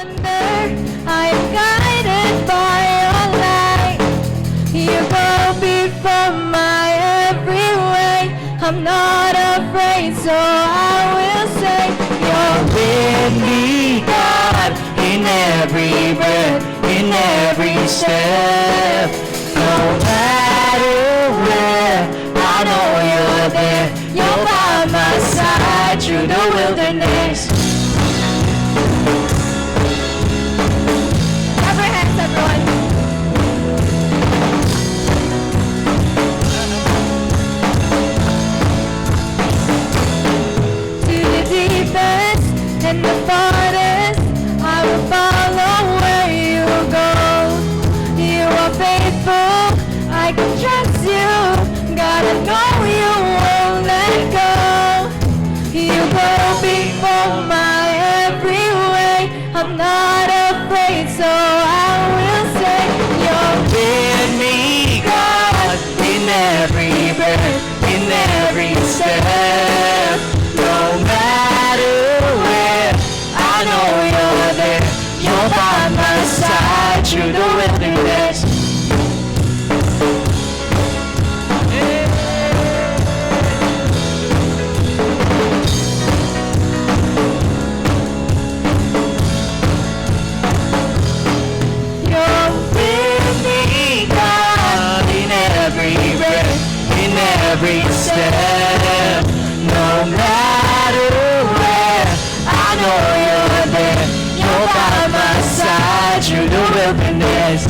wonder, I am guided by your light. You go before my every way. I'm not afraid, so I will say, you're with me, God, in every breath, in every step. No matter where, I know you're there. You're by my side through the wilderness. Clap your hands, everyone. To the deepest and the farthest, I will follow where you go. You are faithful, I can trust you. Gotta know you won't let go. You go before my every way. I'm not afraid, so I will say, you're with me, God, in every breath, in every step. No matter where, I know you're there. You're by my side through the wilderness. Every step, no matter where, I know you're there. You're by my side through the wilderness.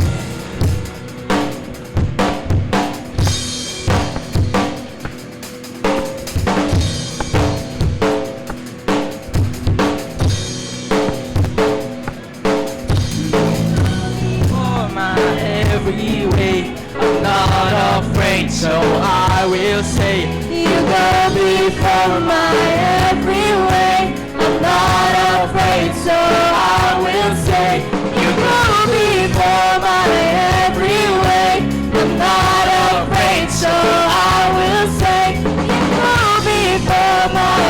For my every way, I'm not afraid, so I will say, you go before my every way. I'm not afraid, so I will say, you go before my every way. I'm not afraid, so I will say, you go before my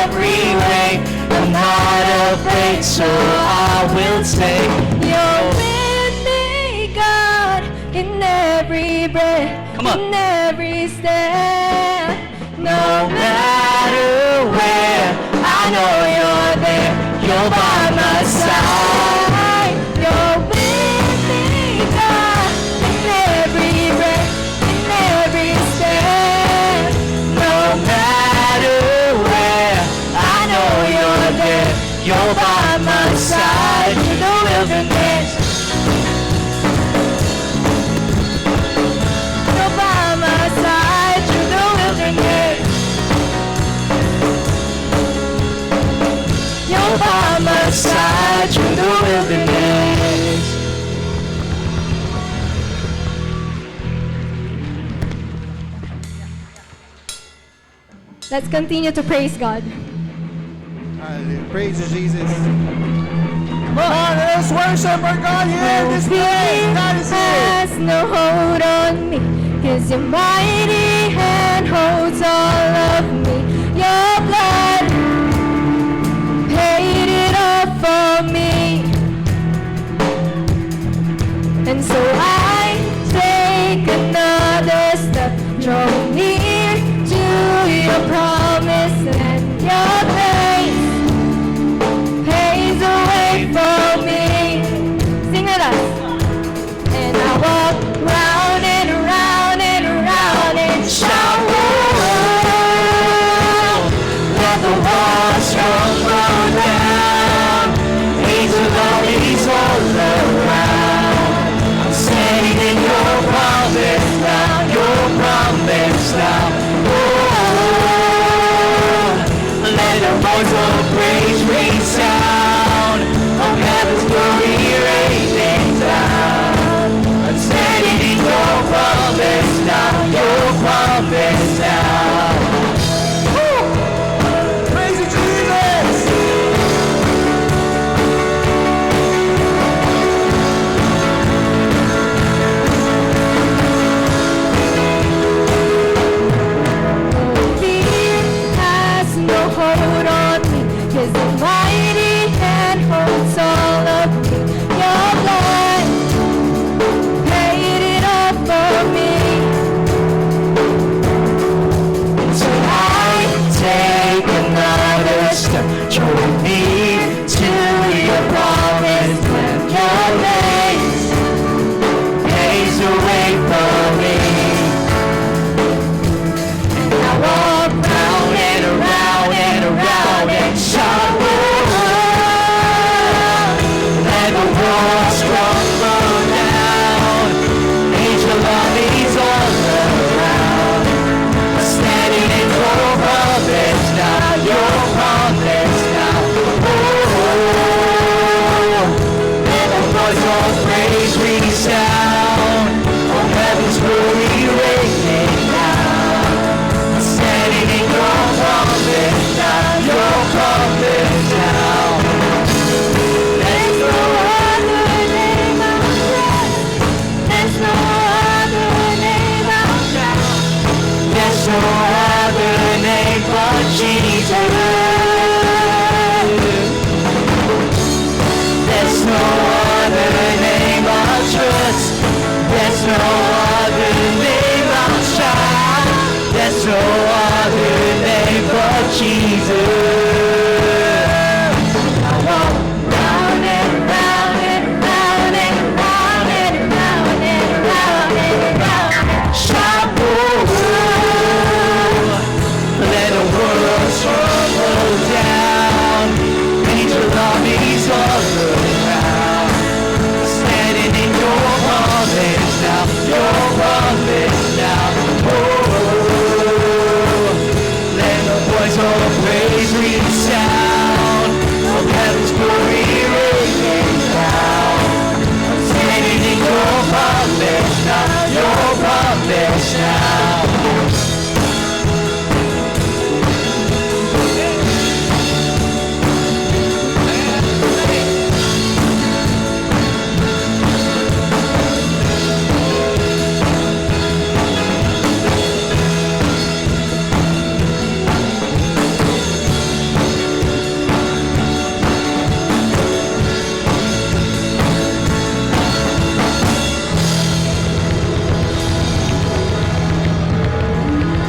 every way. I'm not afraid, so I will say, you're with me, God, in every breath. Come on. In every step, No matter where, I know you're there. You're by my side. you're with me, God, in every breath, in every step. No matter where, I know you're there. You're by my side through the wilderness. You're by my side through the wilderness. You're by my side through the wilderness. Let's continue to praise God. Hallelujah. Praise you, Jesus. Come on, let's worship our God here in this place. God is here. Has no hold on me, 'cause your mighty hand holds all of me. Your blood paid it all for me. And so I take another step, draw near to your promise, and your grace pays the way for me. Sing with us. And I walk round and around and around and shout, whoa, let the walls crumble down. us now.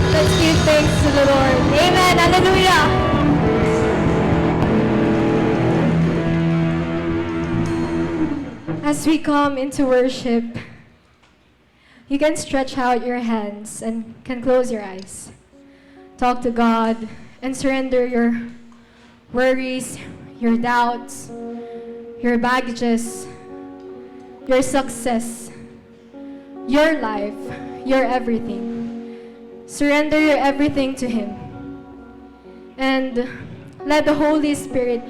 Let's give thanks to the Lord. Amen. Hallelujah. As we come into worship, you can stretch out your hands and can close your eyes. Talk to God and surrender your worries, your doubts, your baggages, your success, your life, your everything. Surrender your everything to Him. And let the Holy Spirit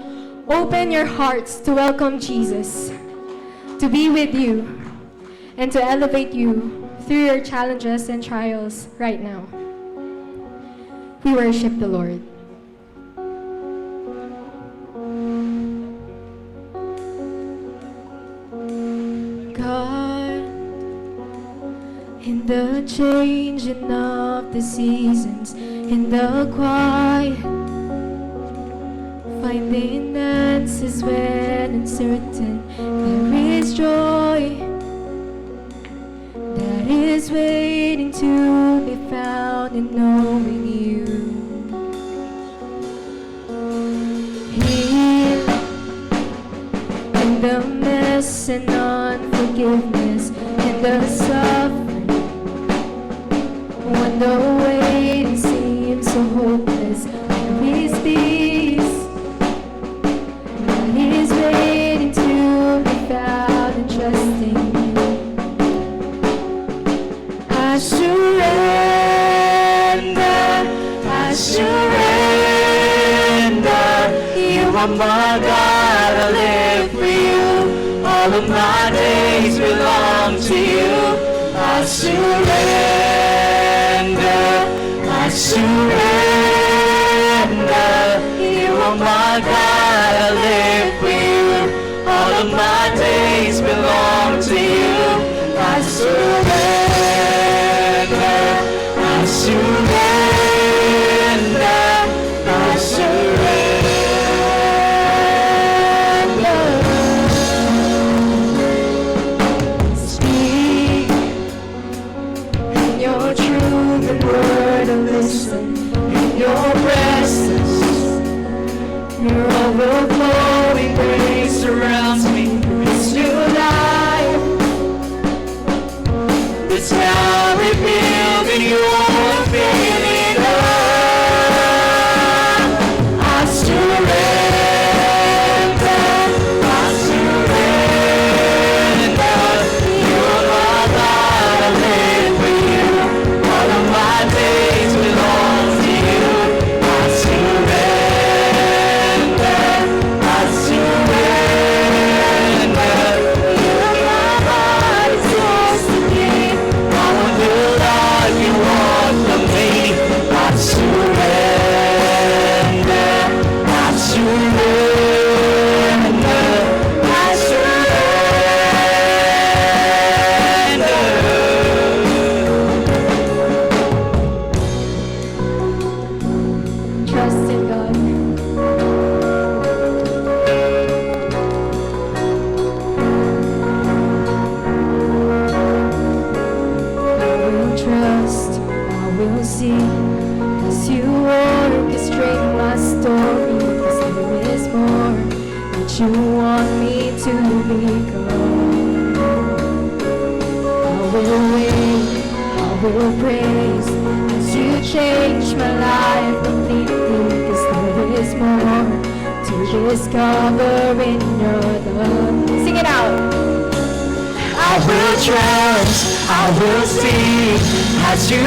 open your hearts to welcome Jesus, to be with you, and to elevate you through your challenges and trials right now. We worship the Lord. God, in the changing of the seasons, in the quiet, finding answers when uncertain, there is joy that is waiting to be found in knowing you. Heal in the mess and unforgiveness, in the suffering, when the waiting seems so hopeless, there is peace that is waiting to be found and trusting you. I surrender. You are my God, I live for you. All of my days belong to you. I surrender. You are my God, I live for you. All of my days belong to you. I surrender. I surrender. I surrender. Speak in your truth and word and listen. In your presence, your overflowing grace surrounds me. It's new life. It's now revealed in your unfailing love. I surrender. I surrender. You are my God, I live for you. All of my days belong to you. I surrender. I surrender. You are my God, it's yours to keep. I will do all you want from me. I surrender. I surrender. I surrender. Trust in God. I will trust, I will see, 'cause you orchestrate my story, 'cause there is more that you want me to become. I will wait, I will praise, as you change my life completely, 'cause there is more to discover in your love. Sing it out. I will trust, I will see, as you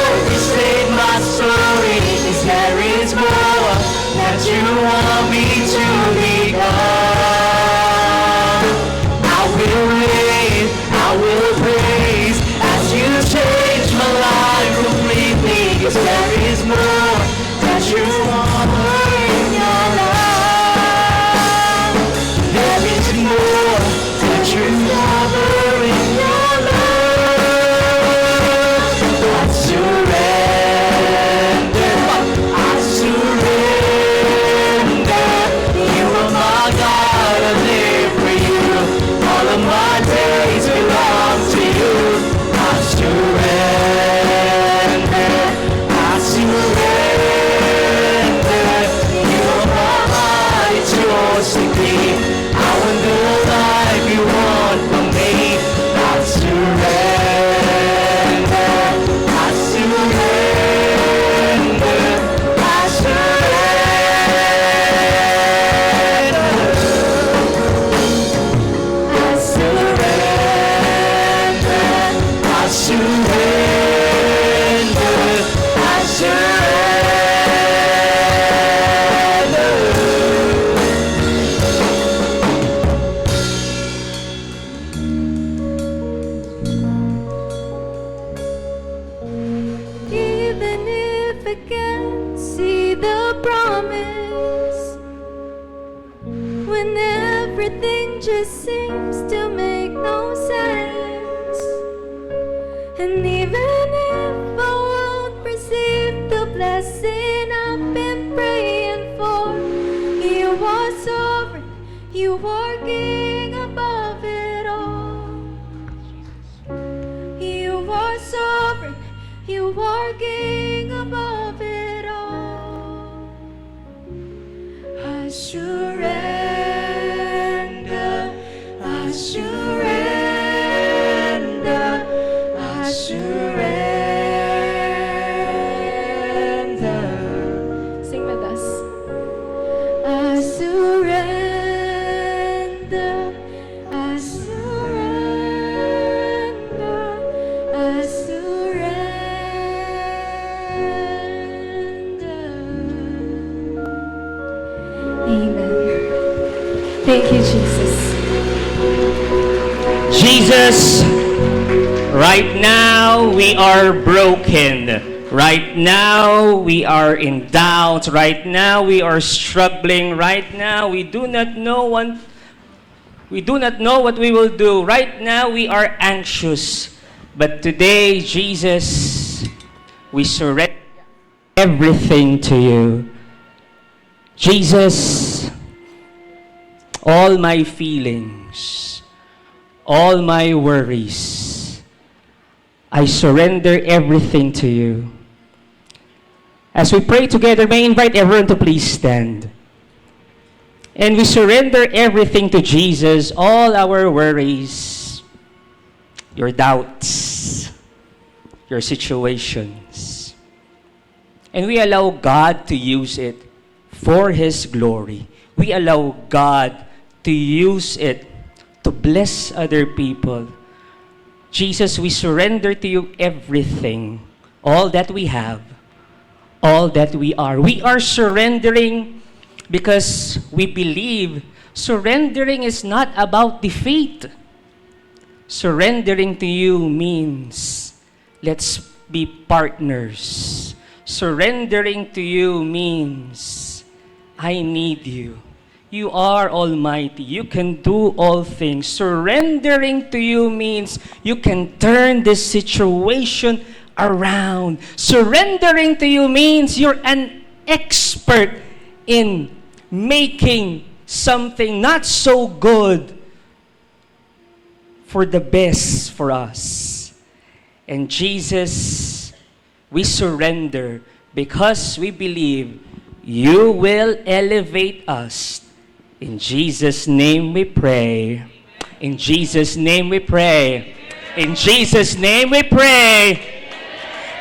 orchestrate my story, 'cause there is more that you want me to become. I will wait, I will praise, as you change my discover in your love. I surrender, I surrender. You are my God, I live for you. All of my days belong to you. I surrender, I surrender. You are my it's yours to keep. I want the life you want from me. I surrender, I surrender, I surrender. I surrender, I surrender, I surrender. Even if I can't see the promise, when everything just seems to make no sense, and even if I won't receive the blessing I've been praying for, you are sovereign, you are king above it all. You are sovereign, you are king above it all. I surrender, I surrender, I surrender. Sing with us. I surrender, I surrender, I surrender. Amen. Thank you, Jesus. Jesus, right now we are broken. Right now we are in doubt. Right now we are struggling. Right now we do not know what we will do. Right now we are anxious. But today, Jesus, we surrender everything to you. Jesus, all my feelings, all my worries, I surrender everything to you. As we pray together, may I invite everyone to please stand. And we surrender everything to Jesus, all our worries, your doubts, your situations. And we allow God to use it for His glory. We allow God to use it to bless other people. Jesus, we surrender to you everything, all that we have, all that we are. We are surrendering because we believe surrendering is not about defeat. Surrendering to you means let's be partners. Surrendering to you means I need you. You are almighty. You can do all things. Surrendering to you means you can turn this situation around. Surrendering to you means you're an expert in making something not so good for the best for us. And Jesus, we surrender because we believe you will elevate us. In Jesus' name we pray. In Jesus' name we pray. In Jesus' name we pray.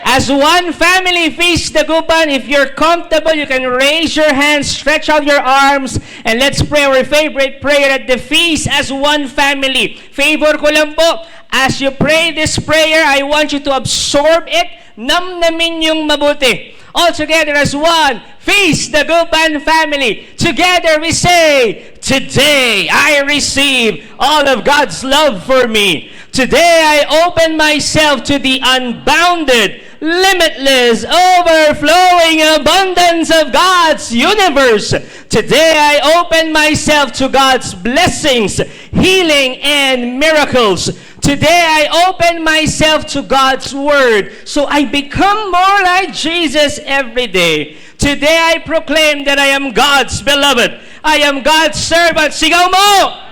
As one family, Feast Dagupan, if you're comfortable, you can raise your hands, stretch out your arms, and let's pray our favorite prayer at the feast as one family. Favor ko lang po, as you pray this prayer, I want you to absorb it, namnamin yung mabuti. All together as one, Feast Dagupan family. Together we say, today I receive all of God's love for me. Today I open myself to the unbounded limitless, overflowing abundance of God's universe. Today I open myself to God's blessings, healing, and miracles. Today I open myself to God's Word, so I become more like Jesus every day. Today I proclaim that I am God's beloved. I am God's servant. Sigaw mo!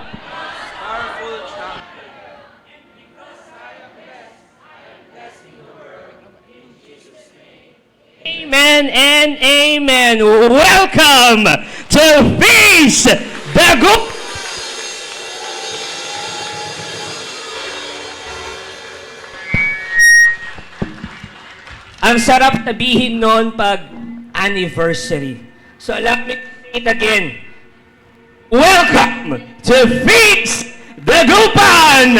Amen and amen. Welcome to Feast the Good. Ang sarap sabihin noon pag anniversary. So allow me to say it again. Welcome to Feast the Gupan!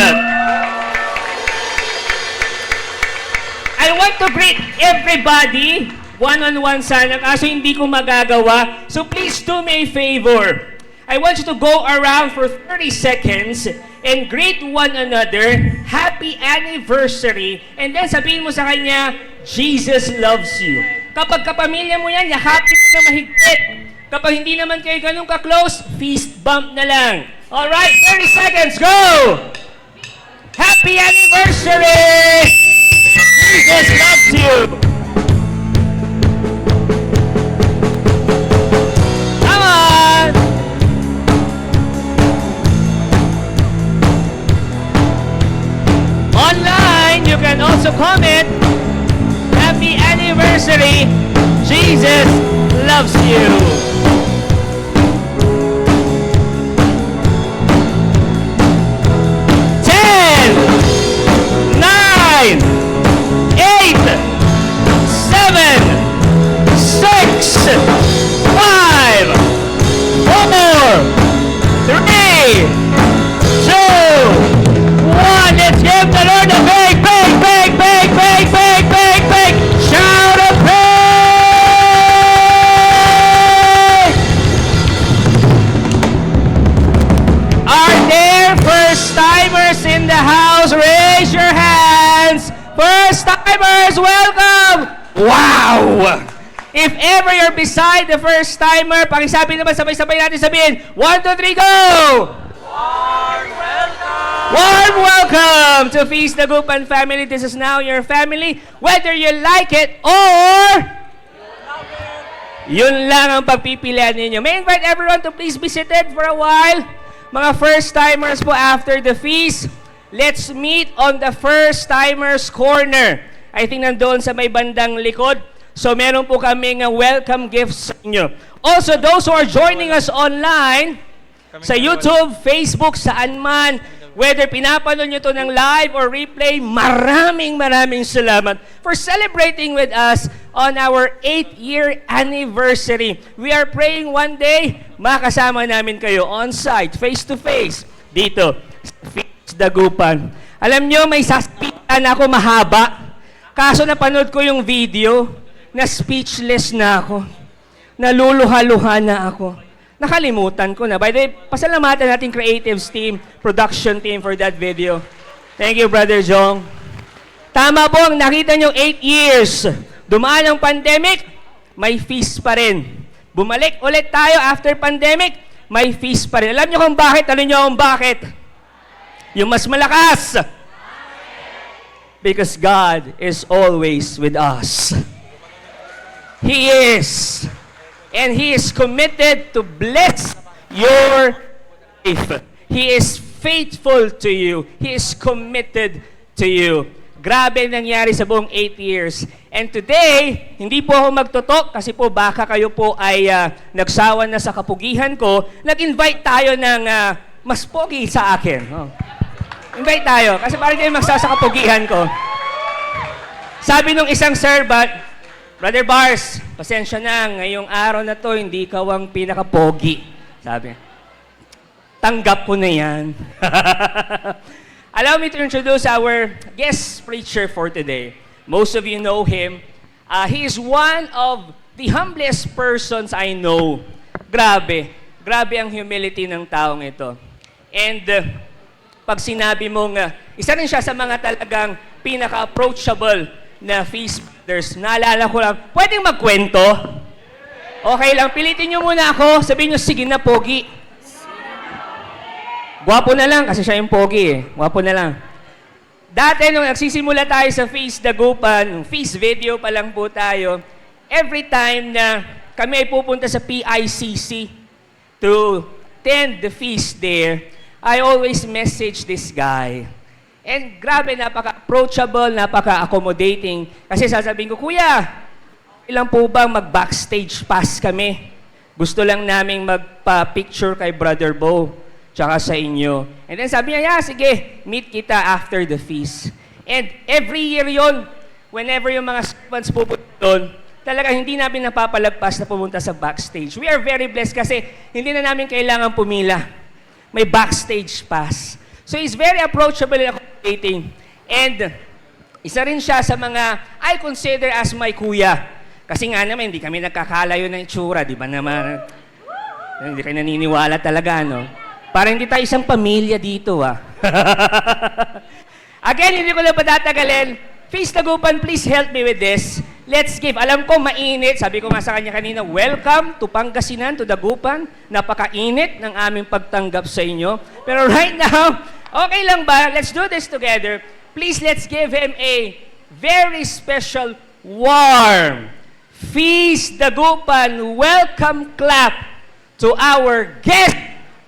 I want to greet everybody one-on-one sana, kaso hindi ko magagawa. So please do me a favor. I want you to go around for 30 seconds and greet one another, happy anniversary, and then sabihin mo sa kanya, Jesus loves you. Kapag kapamilya mo yan, yakapin mo na mahigpit. Kapag hindi naman kayo ganun ka-close, fist bump na lang. Alright, 30 seconds, go! Happy anniversary! Jesus loves you! Come on! Online, you can also comment, Happy anniversary! Jesus loves you! 10, 9, 8, 7, 6, 5, 4, 3, 2, 1. Let's give the Lord a big, big, big, big, big, big, big, big shout of praise! Are there first-timers in the house? Raise your hands! First-timers, welcome! Wow! If ever you're beside the first-timer, pakisabi naman, sabay-sabay natin sabihin, 1, 2, 3, go! Warm welcome to Feast the Gupan family. This is now your family. Whether you like it or yun lang ang pagpipilian ninyo. May invite everyone to please be seated for a while. Mga first-timers po after the feast, let's meet on the first-timers corner. I think nandoon sa may bandang likod. So meron po kaming welcome gifts sa inyo. Also, those who are joining us online, sa YouTube, Facebook, saan man, whether pinapanood nyo to ng live or replay, maraming salamat for celebrating with us on our 8th-year anniversary. We are praying one day, makasama namin kayo on-site, face-to-face, dito sa Feast the Gupan. Alam nyo, may sasabihan ako mahaba. Kaso napanood ko yung video, na speechless na ako. Naluluha-luha na ako. Nakalimutan ko na. By the way, pasalamatan natin creatives team, production team for that video. Thank you, Brother Jong. Tama po, nakita nyo 8 years. Dumaan ang pandemic, may feast pa rin. Bumalik ulit tayo after pandemic, may feast pa rin. Alam nyo kung bakit? Alam nyo kung bakit? Yung mas malakas. Because God is always with us. He is. And He is committed to bless your life. He is faithful to you. He is committed to you. Grabe nangyari sa buong 8 years. And today, hindi po ako magtutok kasi po baka kayo po ay nagsawa na sa kapugihan ko. Nag-invite tayo ng mas pogi sa akin. Oh. Invite tayo kasi parang kayo magsawa sa kapugihan ko. Sabi nung isang servant, Brother Bars, pasensya na, ngayong araw na to, hindi ka ang pinaka-pogi. Sabi, tanggap ko na yan. Allow me to introduce our guest preacher for today. Most of you know him. He is one of the humblest persons I know. Grabe ang humility ng taong ito. And pag sinabi mong, isa rin siya sa mga talagang pinaka-approachable na feast builders. Naalala ko lang, pwedeng magkwento? Okay lang, pilitin nyo muna ako. Sabihin nyo, sige na, pogi. Gwapo na lang, kasi siya yung pogi eh. Gwapo na lang. Dati, nung nagsisimula tayo sa Feast Dagupan, nung feast video pa lang po tayo, every time na kami ay pupunta sa PICC to attend the feast there, I always message this guy. And grabe, napaka-approachable, napaka-accommodating. Kasi sasabihin ko, Kuya, ilang po bang mag-backstage pass kami? Gusto lang naming magpa-picture kay Brother Bo, tsaka sa inyo. And then sabi niya, yeah, sige, meet kita after the feast. And every year yon, whenever yung mga servants pupunta doon, talaga hindi namin napapalagpas na pumunta sa backstage. We are very blessed kasi hindi na namin kailangan pumila. May backstage pass. So he's very approachable and accommodating. And isa rin siya sa mga I consider as my kuya. Kasi nga naman, hindi kami nagkakalayo ng itsura, di ba naman? Hindi kayo naniniwala talaga, no? Parang hindi tayo isang pamilya dito, ah. Again, hindi ko na patatagalin. Feast Dagupan, please help me with this. Let's give. Alam ko, mainit. Sabi ko nga sa kanya kanina, welcome to Pangasinan, to Dagupan. Napakainit ng aming pagtanggap sa inyo. Pero right now, okay lang ba? Let's do this together. Please, let's give him a very special, warm Feast Dagupan welcome clap to our guest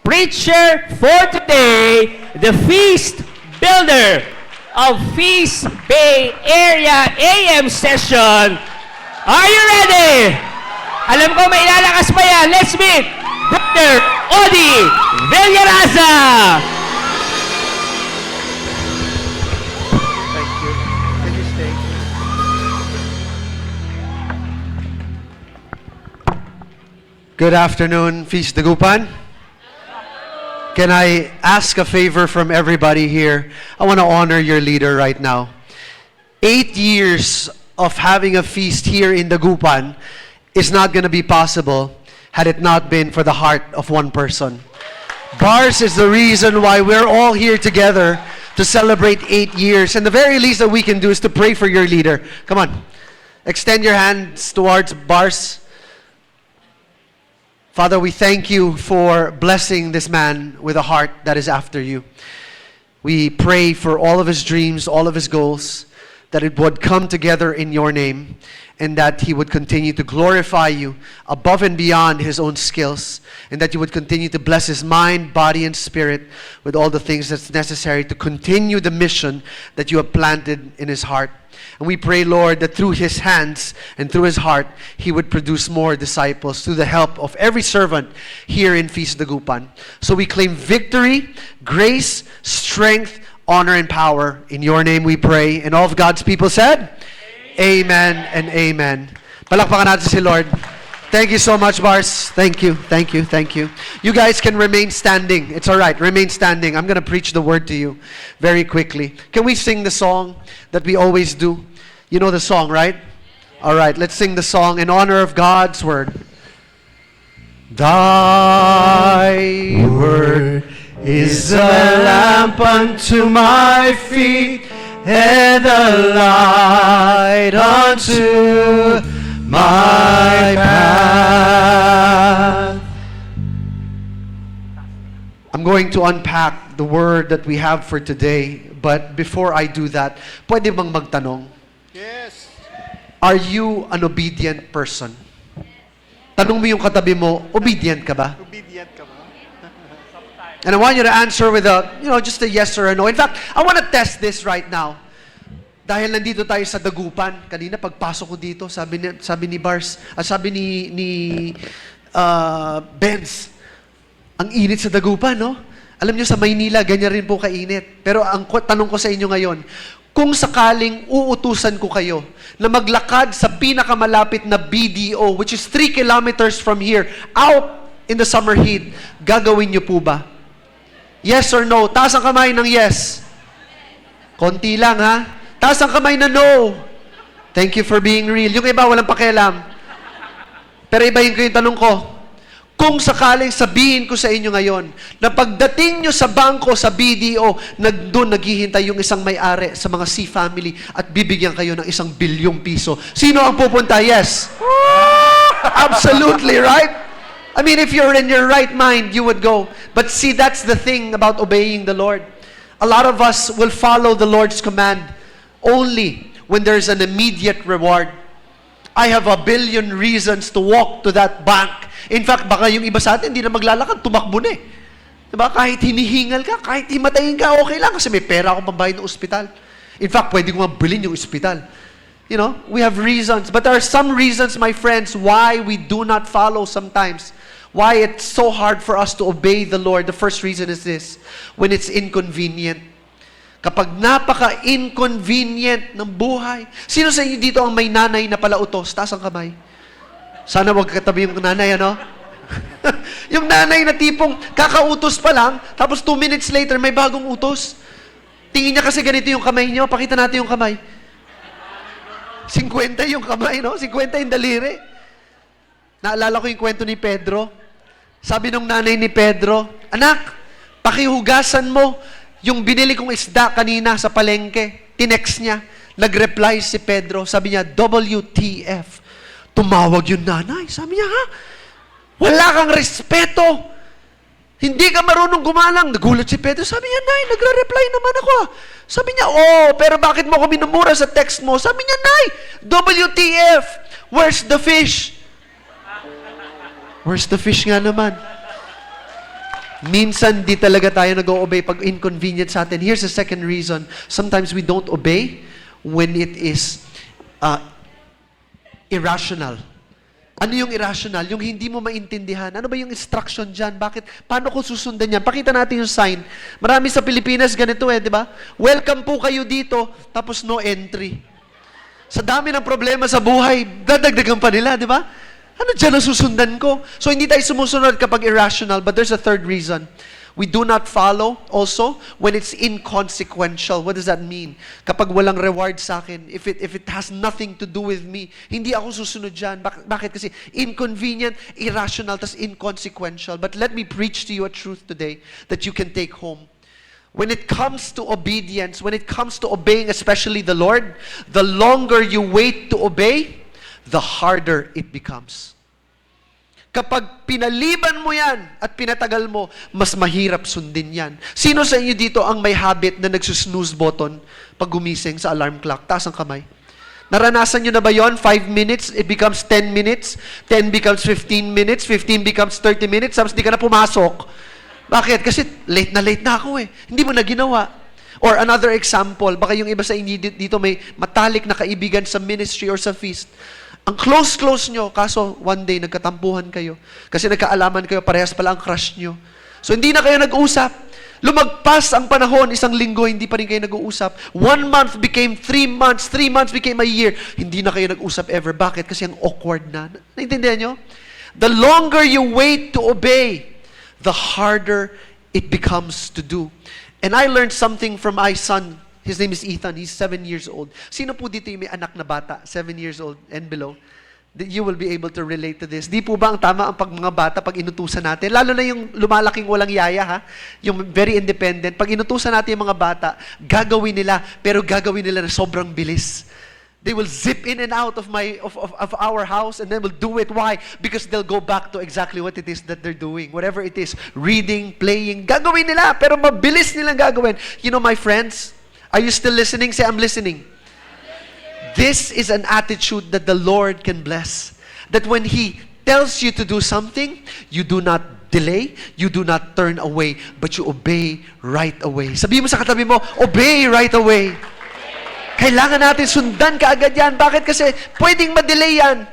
preacher for today, the feast builder of Feast Bay Area AM session. Are you ready? Alam ko may ilalakas pa yan. Let's meet Brother Odi Villaraza. Thank you. Can you stay? Good afternoon, Feast Dagupan. Can I ask a favor from everybody here? I want to honor your leader right now. 8 years of having a feast here in Dagupan is not going to be possible had it not been for the heart of one person. Bars is the reason why we're all here together to celebrate 8 years. And the very least that we can do is to pray for your leader. Come on. Extend your hands towards Bars. Father, we thank you for blessing this man with a heart that is after you. We pray for all of his dreams, all of his goals, that it would come together in your name, and that he would continue to glorify you above and beyond his own skills, and that you would continue to bless his mind, body, and spirit with all the things that's necessary to continue the mission that you have planted in his heart. And we pray, Lord, that through his hands and through his heart, he would produce more disciples through the help of every servant here in Feast Dagupan. So we claim victory, grace, strength, honor, and power. In your name we pray. And all of God's people said, Amen and amen. Palakpakan natin si Lord. Thank you so much, Bars. Thank you, thank you, thank you. You guys can remain standing. It's all right. Remain standing. I'm going to preach the word to you very quickly. Can we sing the song that we always do? You know the song, right? All right. Let's sing the song in honor of God's word. Thy word is a lamp unto my feet and a light unto my path. I'm going to unpack the word that we have for today, but before I do that, pwede bang magtanong? Yes. Are you an obedient person? Tanong mo yung katabi mo, obedient ka ba? Obedient ka ba? And I want you to answer with just a yes or a no. In fact, I want to test this right now. Dahil nandito tayo sa Dagupan, kanina pagpasok ko dito, sabi ni Bars, sabi ni Benz, ang init sa Dagupan, no? Alam niyo sa Maynila, ganyan rin po kainit. Pero ang tanong ko sa inyo ngayon, kung sakaling uutusan ko kayo na maglakad sa pinakamalapit na BDO, which is 3 kilometers from here, out in the summer heat, gagawin niyo po ba? Yes or no? Taas ang kamay ng yes. Konti lang, ha? Taas ang kamay na no. Thank you for being real. Yung iba, walang pakialam. Pero ibahin ko yung tanong ko. kung sakaling sabihin ko sa inyo ngayon, na pagdating nyo sa bangko, sa BDO, doon naghihintay yung isang may-ari sa mga C family at bibigyan kayo ng 1 bilyong piso. Sino ang pupunta? Yes. Absolutely, right? I mean, if you're in your right mind, you would go. But see, that's the thing about obeying the Lord. A lot of us will follow the Lord's command only when there's an immediate reward. I have 1 billion reasons to walk to that bank. In fact, baka yung iba sa atin, hindi na maglalakad, tumakbo na eh. Diba? Kahit hinihingal ka, kahit himatayin ka, okay lang kasi may pera akong pambayad ng ospital. In fact, pwede ko mabilhin yung ospital. You know, we have reasons. But there are some reasons, my friends, why we do not follow sometimes. Why it's so hard for us to obey the Lord. The first reason is this: when it's inconvenient. Kapag napaka-inconvenient ng buhay. Sino sa inyo dito ang may nanay na palautos? Taas ang kamay. Sana wag katabi yung nanay, ano? Yung nanay na tipong kakautos pa lang, tapos 2 minutes later, may bagong utos. Tingin niya kasi ganito yung kamay niyo. Pakita natin yung kamay. 50 yung kamay, no? 50 yung daliri. Naalala ko yung kwento ni Pedro. Sabi nung nanay ni Pedro, "Anak, pakihugasan mo yung binili kong isda kanina sa palengke." Tinext niya. Nag-reply si Pedro. Sabi niya, "WTF." Tumawag yung nanay. Sabi niya, "Ha? Wala kang respeto. Hindi ka marunong gumalang." Nagulat si Pedro. Sabi niya, "Nay, nagre-reply naman ako." Sabi niya, "Oh, pero bakit mo ako minumura sa text mo?" Sabi niya, "Nay, WTF. Where's the fish?" Where's the fish nga naman? Minsan, di talaga tayo nag-o-obey pag inconvenient sa atin. Here's the second reason. Sometimes we don't obey when it is irrational. Ano yung irrational? Yung hindi mo maintindihan. Ano ba yung instruction dyan? Bakit? Paano ko susundan yan? Pakita natin yung sign. Marami sa Pilipinas ganito di ba? Welcome po kayo dito, tapos no entry. Sa dami ng problema sa buhay, dadagdagan pa nila, di ba? Ano dyan ang susundan ko? So, hindi tayo sumusunod kapag irrational. But there's a third reason. We do not follow also when it's inconsequential. What does that mean? Kapag walang reward sa akin, if it has nothing to do with me, hindi ako susunod dyan. Bakit? Kasi inconvenient, irrational, tas inconsequential. But let me preach to you a truth today that you can take home. When it comes to obedience, when it comes to obeying especially the Lord, the longer you wait to obey, the harder it becomes. Kapag pinaliban mo yan at pinatagal mo, mas mahirap sundin yan. Sino sa inyo dito ang may habit na nagsusnooze button pag gumising sa alarm clock? Taas ang kamay. Naranasan nyo na ba yon? 5 minutes, it becomes 10 minutes. 10 becomes 15 minutes. 15 becomes 30 minutes. Tapos di ka na pumasok. Bakit? Kasi late na ako eh. Hindi mo na ginawa. Or another example, baka yung iba sa inyo dito may matalik na kaibigan sa ministry or sa feast. Ang close nyo, kaso one day nagkatampuhan kayo. Kasi nagkaalaman kayo, parehas pala ang crush nyo. So hindi na kayo nag-uusap. Lumagpas ang panahon, 1 linggo, hindi pa rin kayo nag-uusap. 1 month became 3 months, 3 months became a year. Hindi na kayo nag-usap ever. Bakit? Kasi ang awkward na. Naintindihan nyo? The longer you wait to obey, the harder it becomes to do. And I learned something from my son. His name is Ethan. He's 7 years old. Sino po dito yung may anak na bata, 7 years old and below? You will be able to relate to this. Di po ba ang tama ang mga bata pag inutusan natin? Lalo na yung lumalaking walang yaya, ha? Yung very independent. Pag inutusan natin yung mga bata, gagawin nila, pero gagawin nila na sobrang bilis. They will zip in and out of our house and then will do it. Why? Because they'll go back to exactly what it is that they're doing. Whatever it is, reading, playing, gagawin nila, pero mabilis nilang gagawin. You know, my friends, are you still listening? Say, I'm listening. This is an attitude that the Lord can bless. That when He tells you to do something, you do not delay, you do not turn away, but you obey right away. Sabihin mo sa katabi mo, obey right away. Kailangan natin sundan kaagad yan. Bakit? Kasi pwedeng ma-delay yan.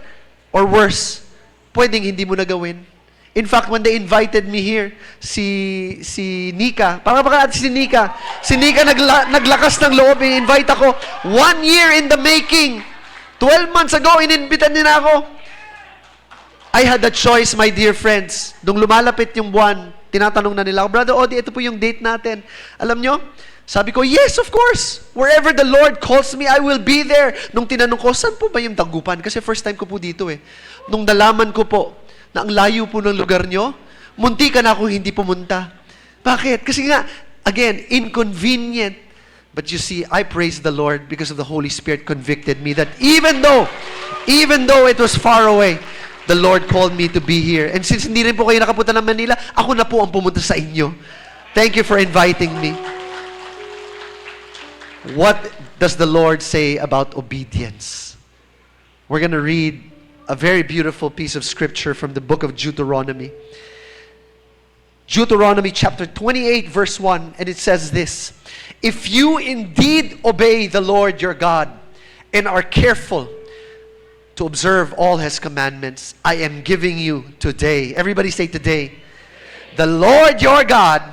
Or worse, pwedeng hindi mo nagawin. In fact, when they invited me here, si Nika, baka si Nika naglakas ng loob, i-invite ako. 1 year in the making. 12 months ago, ininbitan nila ako. I had a choice, my dear friends. Nung lumalapit yung buwan, tinatanong na nila ako, Brother Odi, ito po yung date natin. Alam nyo, sabi ko, yes, of course. Wherever the Lord calls me, I will be there. Nung tinanong ko, saan po ba yung Dagupan? Kasi first time ko po dito eh. Nung nalaman ko po na ang layo po ng lugar nyo, munti ka na kung hindi pumunta. Bakit? Kasi nga, again, inconvenient. But you see, I praise the Lord because of the Holy Spirit convicted me that even though it was far away, the Lord called me to be here. And since hindi rin po kayo nakapunta ng Manila, ako na po ang pumunta sa inyo. Thank you for inviting me. What does the Lord say about obedience? We're going to read a very beautiful piece of scripture from the book of Deuteronomy. Deuteronomy chapter 28 verse 1, and it says this: If you indeed obey the Lord your God and are careful to observe all His commandments I am giving you today. Everybody say today. The Lord your God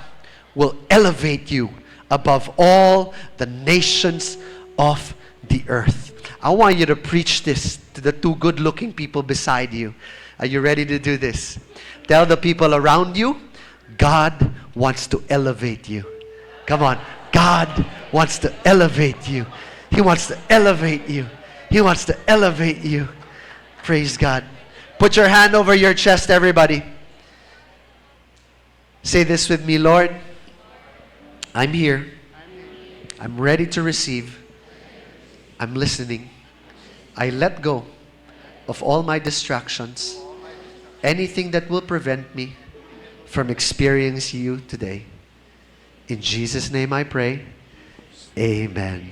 will elevate you above all the nations of the earth. I want you to preach this to the two good-looking people beside you. Are you ready to do this? Tell the people around you, God wants to elevate you. Come on. God wants to elevate you. He wants to elevate you. He wants to elevate you. Praise God. Put your hand over your chest, everybody. Say this with me, Lord. I'm here. I'm ready to receive. I'm listening. I let go of all my distractions. Anything that will prevent me from experiencing you today. In Jesus' name I pray. Amen.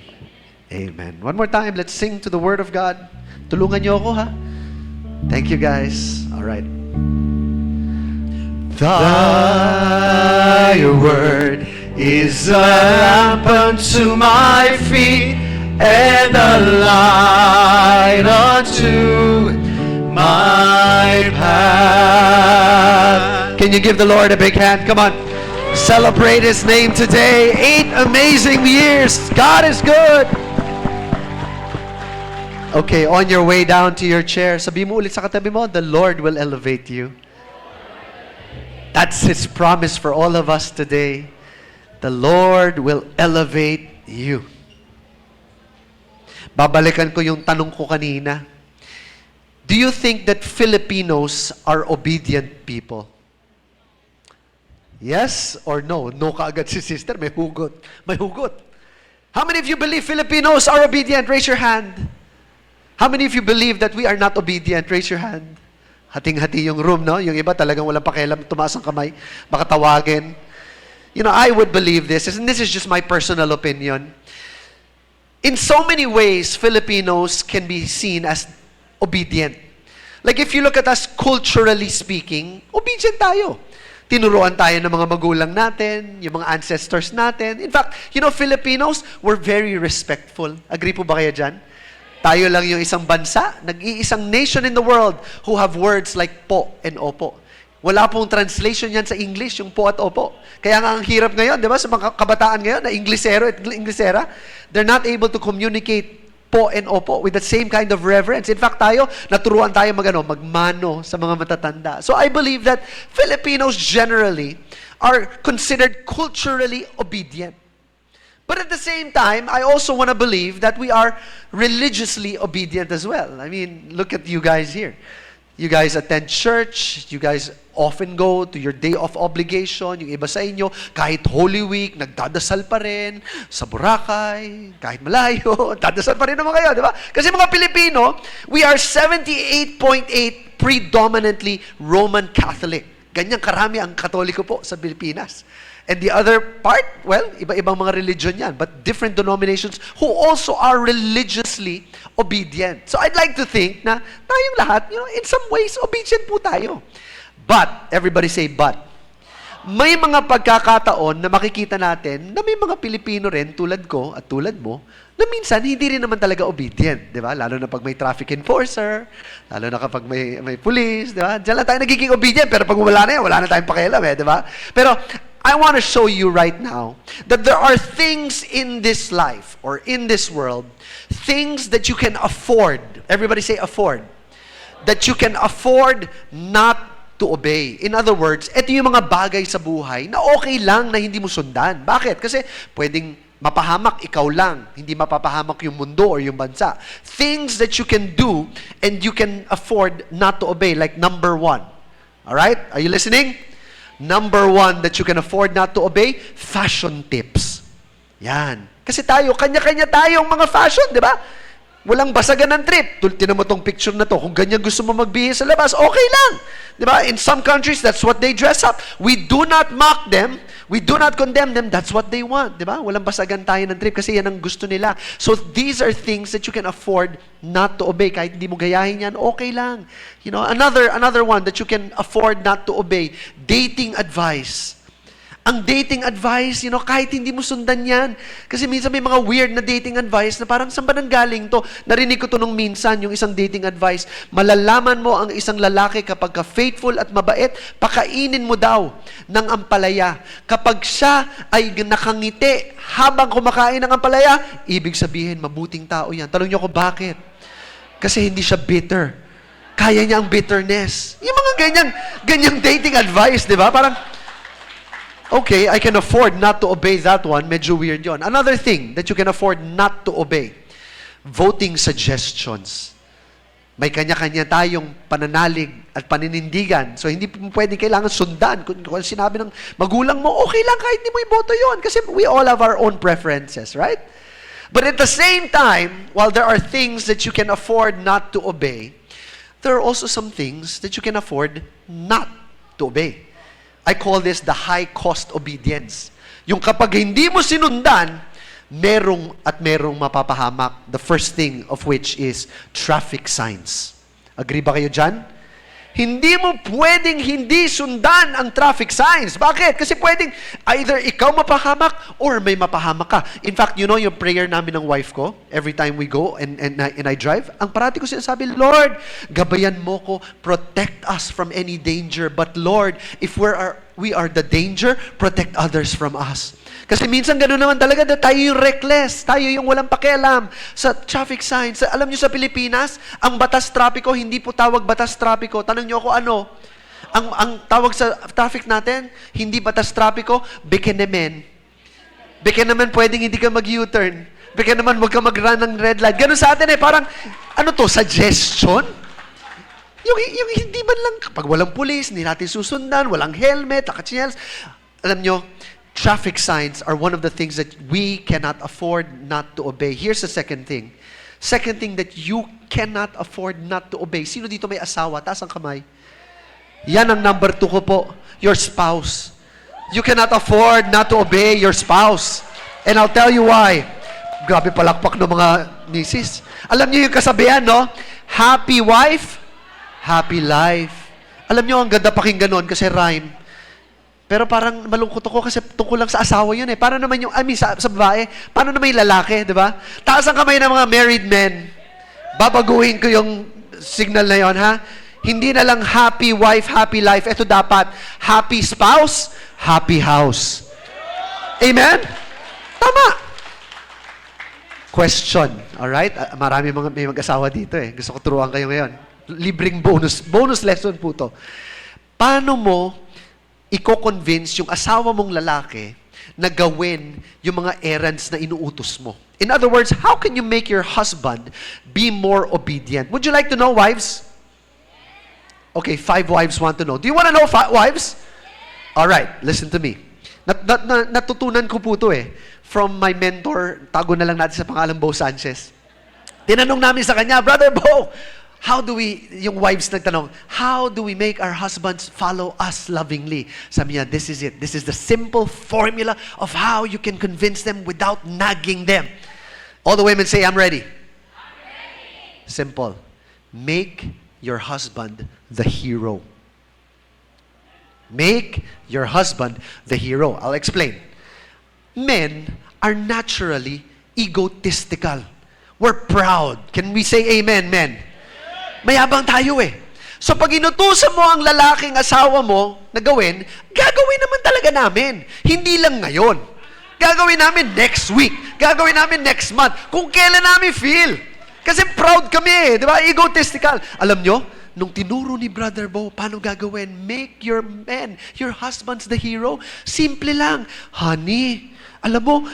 Amen. One more time, let's sing to the Word of God. Tulungan niyo ako, ha? Thank you, guys. All right. Thy word is a lamp unto my feet and a light unto my path. Can you give the Lord a big hand? Come on. Celebrate His name today. 8 amazing years. God is good. Okay, on your way down to your chair, sabi mo ulit sa katabi mo, the Lord will elevate you. That's His promise for all of us today. The Lord will elevate you. Babalikan ko yung tanong ko kanina. Do you think that Filipinos are obedient people? Yes or no? No kaagad si sister, may hugot. May hugot. How many of you believe Filipinos are obedient? Raise your hand. How many of you believe that we are not obedient? Raise your hand. Hating-hati yung room, no? Yung iba talagang walang pakialam, tumaas ang kamay, baka tawagin. You know, I would believe this, and this is just my personal opinion. In so many ways, Filipinos can be seen as obedient. Like if you look at us culturally speaking, obedient tayo. Tinuruan tayo ng mga magulang natin, yung mga ancestors natin. In fact, you know, Filipinos, we're very respectful. Agree po ba kayo dyan? Tayo lang yung isang bansa, nag-iisang nation in the world who have words like po and opo. Wala pong translation yan sa English, yung po at opo. Kaya nga ang hirap ngayon, di ba, sa mga kabataan ngayon na Inglesero at Inglesera, they're not able to communicate po and opo with the same kind of reverence. In fact, naturuan tayo magmano sa mga matatanda. So I believe that Filipinos generally are considered culturally obedient. But at the same time, I also want to believe that we are religiously obedient as well. I mean, look at you guys here. You guys attend church, you guys often go to your day of obligation, yung iba sa inyo, kahit Holy Week, nagdadasal pa rin, sa Boracay, kahit malayo, dadasal pa rin naman kayo, di ba? Kasi mga Pilipino, we are 78.8 predominantly Roman Catholic. Ganyang karami ang Katoliko po sa Pilipinas. And the other part, well, iba-ibang mga religion yan, but different denominations who also are religiously obedient. So I'd like to think na tayong lahat, you know, in some ways, obedient po tayo. But, everybody say but. May mga pagkakataon na makikita natin na may mga Pilipino rin, tulad ko at tulad mo, na minsan hindi rin naman talaga obedient, di ba? Lalo na pag may traffic enforcer, lalo na kapag may police, di ba? Diyan lang tayo nagiging obedient, pero pag wala na tayong pakialam, di ba? Pero, I want to show you right now that there are things in this life or in this world, things that you can afford. Everybody say afford. That you can afford not to obey. In other words, ito yung mga bagay sa buhay na okay lang na hindi mo sundan. Bakit? Kasi pwedeng mapahamak ikaw lang, hindi mapapahamak yung mundo or yung bansa. Things that you can do and you can afford not to obey. Like number 1, Alright? Are you listening? Number one that you can afford not to obey, fashion tips. Yan. Kasi tayo, kanya-kanya tayong mga fashion, di ba? Walang basagan ng trip. Tinan mo tong picture na to. Kung ganyan gusto mo magbihis sa labas, okay lang. Di ba? In some countries, that's what they dress up. We do not mock them. We do not condemn them. That's what they want. Di ba? Walang basagan tayo ng trip kasi yan ang gusto nila. So these are things that you can afford not to obey. Kahit hindi mo gayahin yan, okay lang. You know, another one that you can afford not to obey, dating advice. Ang dating advice, kahit hindi mo sundan yan. Kasi minsan may mga weird na dating advice na parang saan ba nang galing to? Narinig ko to nung minsan, yung isang dating advice. Malalaman mo ang isang lalaki kapag ka-faithful at mabait, pakainin mo daw ng ampalaya. Kapag siya ay nakangiti habang kumakain ng ampalaya, ibig sabihin, mabuting tao yan. Tanong niyo ko, bakit? Kasi hindi siya bitter. Kaya niya ang bitterness. Yung mga ganyang dating advice, di ba? Parang, okay, I can afford not to obey that one. Medyo weird yon. Another thing that you can afford not to obey, voting suggestions. May kanya-kanya tayong pananalig at paninindigan. So, hindi mo pwedeng kailangan sundan. Kung sinabi ng magulang mo, okay lang kahit hindi mo iboto yon. Kasi we all have our own preferences, right? But at the same time, while there are things that you can afford not to obey, there are also some things that you can afford not to obey. I call this the high-cost obedience. Yung kapag hindi mo sinundan, merong mapapahamak. The first thing of which is traffic signs. Agree ba kayo dyan? Hindi mo pwedeng hindi sundan ang traffic signs. Bakit? Kasi pwedeng either ikaw mapahamak or may mapahamak ka. In fact, you know yung prayer namin ng wife ko, every time we go and I drive, ang parati ko sinasabi, Lord, gabayan mo ko, protect us from any danger. But Lord, if we are the danger, protect others from us. Kasi minsan gano'n naman talaga, tayo yung reckless, tayo yung walang pakialam sa traffic signs. Alam nyo sa Pilipinas, ang batas trapiko, hindi po tawag batas trapiko. Tanong nyo ako ano? Ang tawag sa traffic natin, hindi batas trapiko, bekenemen. Bekenemen, pwedeng hindi ka mag-U-turn. Bekenemen, huwag ka mag-run ng red light. Gano'n sa atin parang, ano to, suggestion? Yung hindi man lang, kapag walang pulis, hindi natin susundan, walang helmet, nakachinelas. Alam nyo, traffic signs are one of the things that we cannot afford not to obey. Here's the second thing. Second thing that you cannot afford not to obey. Sino dito may asawa? Taas ang kamay. Yan ang number 2 ko po. Your spouse. You cannot afford not to obey your spouse. And I'll tell you why. Grabe palakpak ng mga misis. Alam niyo yung kasabihan, no? Happy wife, happy life. Alam niyo, ang ganda pakinggan nun kasi rhyme. Pero parang malungkot ako kasi tungkol lang sa asawa yun Paano naman yung, sa babae, paano naman yung lalaki, di ba? Taas ang kamay ng mga married men. Babaguhin ko yung signal na yon, ha? Hindi na lang happy wife, happy life. Ito dapat, happy spouse, happy house. Amen? Tama. Question, alright? Marami may mag-asawa dito Gusto ko turuan kayo ngayon. Libreng bonus lesson po to. Paano mo i-convince yung asawa mong lalaki na gawin yung mga errands na inuutos mo? In other words, how can you make your husband be more obedient? Would you like to know, wives? Okay, 5 wives want to know. Do you want to know, wives? All right, listen to me. Natutunan ko po ito from my mentor, tago na lang natin sa pangalan, Bo Sanchez. Tinanong namin sa kanya, Brother Bo, yung wives nagtanong, how do we make our husbands follow us lovingly? Sabi niya, this is it. This is the simple formula of how you can convince them without nagging them. All the women say, I'm ready. I'm ready. Simple. Make your husband the hero. Make your husband the hero. I'll explain. Men are naturally egotistical. We're proud. Can we say amen, men? Mayabang tayo So pag inutusan mo ang lalaking asawa mo na gawin, gagawin naman talaga namin. Hindi lang ngayon. Gagawin namin next week. Gagawin namin next month. Kung kailan namin feel. Kasi proud kami di ba? Egotistical. Alam nyo, nung tinuro ni Brother Bo, paano gagawin? Make your men, your husbands the hero. Simple lang. Honey, alam mo,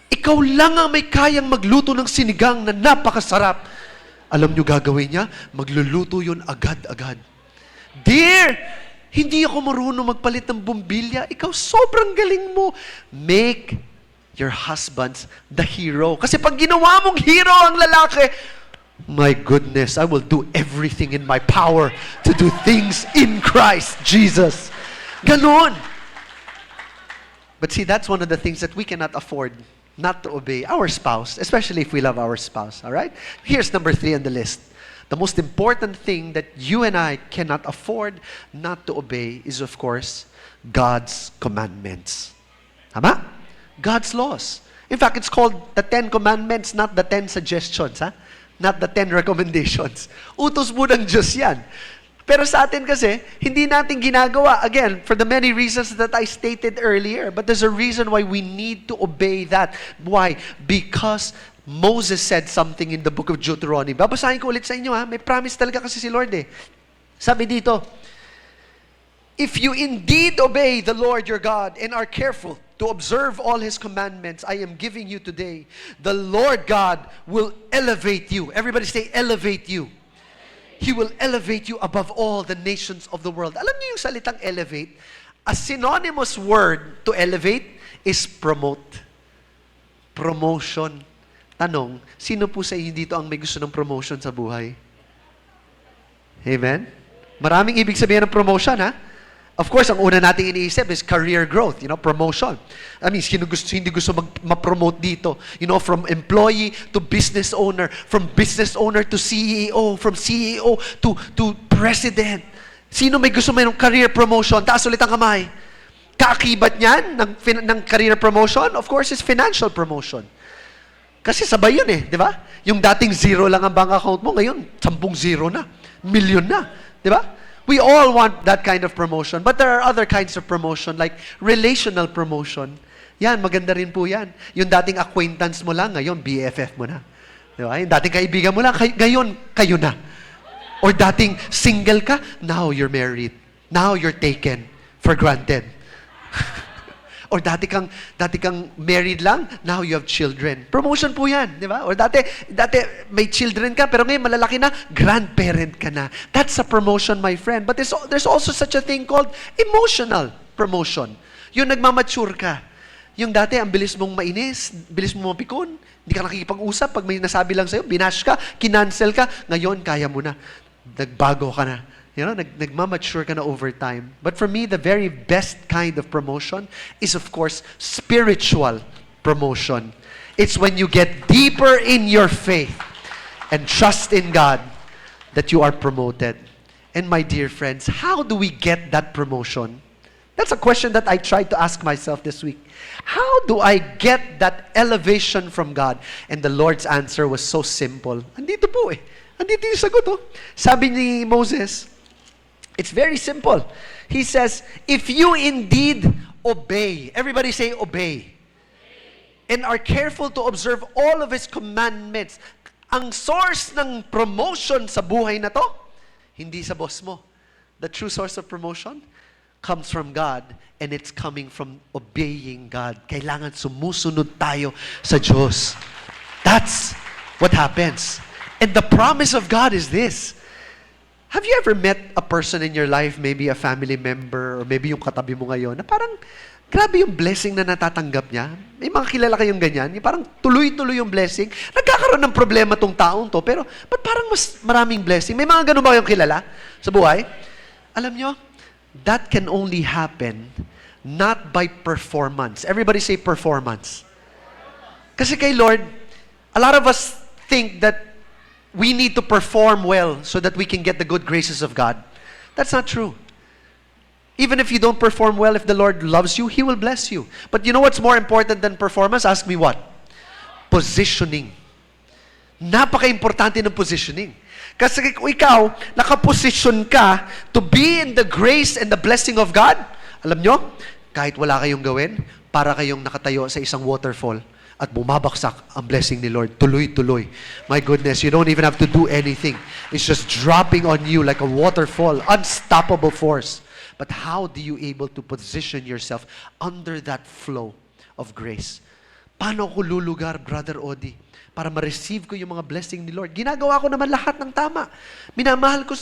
ikaw lang ang may kayang magluto ng sinigang na napakasarap. Alam nyo gagawin niya? Magluluto yun agad-agad. Dear, Hindi ako marunong magpalit ng bumbilya. Ikaw, sobrang galing mo. Make your husbands the hero. Kasi pag ginawa mong hero ang lalaki, my goodness, I will do everything in my power to do things in Christ Jesus. Ganon. But see, that's one of the things that we cannot afford not to obey our spouse, especially if we love our spouse, all right? Here's number 3 on the list. The most important thing that you and I cannot afford not to obey is, of course, God's commandments. Tama? God's laws. In fact, it's called the 10 Commandments, not the 10 suggestions, ha? Not the 10 recommendations. Utos mo ng Diyos yan. Pero sa atin kasi, hindi natin ginagawa. Again, for the many reasons that I stated earlier. But there's a reason why we need to obey that. Why? Because Moses said something in the book of Deuteronomy. Babasahin ko ulit sa inyo, ha? May promise talaga kasi si Lord, eh. Sabi dito, if you indeed obey the Lord your God and are careful to observe all His commandments I am giving you today, the Lord God will elevate you. Everybody say, elevate you. He will elevate you above all the nations of the world. Alam niyo yung salitang elevate? A synonymous word to elevate is promote. Promotion. Tanong, sino po sa inyo dito ang may gusto ng promotion sa buhay? Amen? Maraming ibig sabihin ng promotion, ha? Of course, ang una nating iniisip is career growth, promotion. I mean, hindi gusto ma-promote dito. From employee to business owner, from business owner to CEO, from CEO to president. Sino may gusto may ng career promotion? Taas ulit ang kamay. Kaakibat niyan ng career promotion, of course, is financial promotion. Kasi sabay yun di ba? Yung dating 0 lang ang bank account mo, ngayon, 10 0 na. Million na. Di ba? We all want that kind of promotion. But there are other kinds of promotion, like relational promotion. Yan, maganda rin po yan. Yung dating acquaintance mo lang, ngayon, BFF mo na. Di ba? Yung dating kaibigan mo lang, ngayon, kayo na. Or dating single ka, now you're married. Now you're taken for granted. Or dati kang married lang, now you have children. Promotion po yan, di ba? Or dati may children ka, pero ngayon malalaki na, grandparent ka na. That's a promotion, my friend. But there's also such a thing called emotional promotion. Yung nagmamature ka. Yung dati, ang bilis mong mainis, bilis mong mapikon, hindi ka nakikipag-usap, pag may nasabi lang sa'yo, binash ka, kinancel ka, ngayon, kaya mo na. Nagbago ka na. Nagmamature ka na over time. But for me, the very best kind of promotion is, of course, spiritual promotion. It's when you get deeper in your faith and trust in God that you are promoted. And my dear friends, how do we get that promotion? That's a question that I tried to ask myself this week. How do I get that elevation from God? And the Lord's answer was so simple. Andito po Andito yung sagot Sabi ni Moses, it's very simple. He says, if you indeed obey, everybody say obey, and are careful to observe all of His commandments, ang source ng promotion sa buhay na to, hindi sa boss mo. The true source of promotion comes from God, and it's coming from obeying God. Kailangan sumusunod tayo sa Diyos. That's what happens. And the promise of God is this. Have you ever met a person in your life, maybe a family member, or maybe yung katabi mo ngayon, na parang grabe yung blessing na natatanggap niya? May mga kilala kayong ganyan, yung parang tuloy-tuloy yung blessing. Nagkakaroon ng problema tong taong to, pero ba't parang mas maraming blessing? May mga ganun ba kayong kilala sa buhay? Alam nyo, that can only happen not by performance. Everybody say performance. Kasi kay Lord, a lot of us think that we need to perform well so that we can get the good graces of God. That's not true. Even if you don't perform well, if the Lord loves you, He will bless you. But you know what's more important than performance? Ask me what? Positioning. Napaka-importante ng positioning. Kasi kung ikaw, nakaposition ka to be in the grace and the blessing of God, alam nyo, kahit wala kayong gawin, para kayong nakatayo sa isang waterfall at bumabaksak ang blessing ni Lord. Tuloy-tuloy. My goodness, you don't even have to do anything. It's just dropping on you like a waterfall, unstoppable force. But how do you able to position yourself under that flow of grace? Paano ko lulugar, Brother Odi? para ma-receive ko yung mga blessing ni Lord. Ginagawa ko naman lahat ng tama. Minamahal ko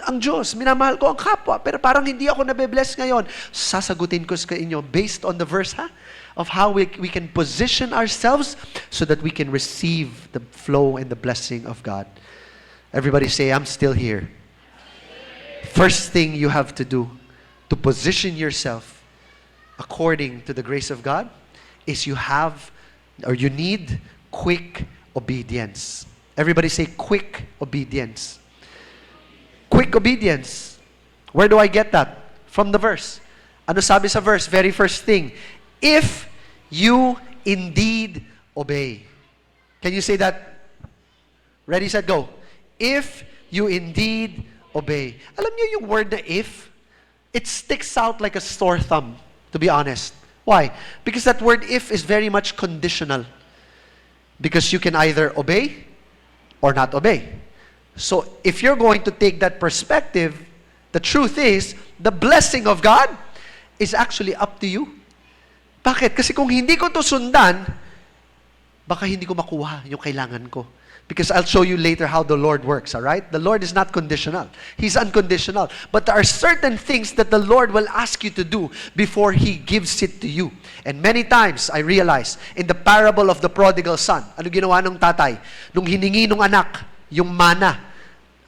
ang Diyos, minamahal ko ang kapwa, pero parang hindi ako nabe-bless ngayon. Sasagutin ko sa inyo based on the verse, of how we can position ourselves so that we can receive the flow and the blessing of God. Everybody say, I'm still here. First thing you have to do to position yourself according to the grace of God is you need quick obedience. Everybody say quick obedience. Quick obedience. Where do I get that? From the verse. Ano sabi sa verse? Very first thing. If you indeed obey. Can you say that? Ready, set, go. If you indeed obey. Alam niyo yung word na if? It sticks out like a sore thumb, to be honest. Why? Because that word if is very much conditional. Because you can either obey or not obey. So if you're going to take that perspective, the truth is, the blessing of God is actually up to you. Bakit? Kasi kung hindi ko to sundan, baka hindi ko makuha yung kailangan ko. Because I'll show you later how the Lord works, all right? The Lord is not conditional. He's unconditional. But there are certain things that the Lord will ask you to do before He gives it to you. And many times, I realize, in the parable of the prodigal son, ano ginawa ng tatay? Nung hiningi ng anak, yung mana.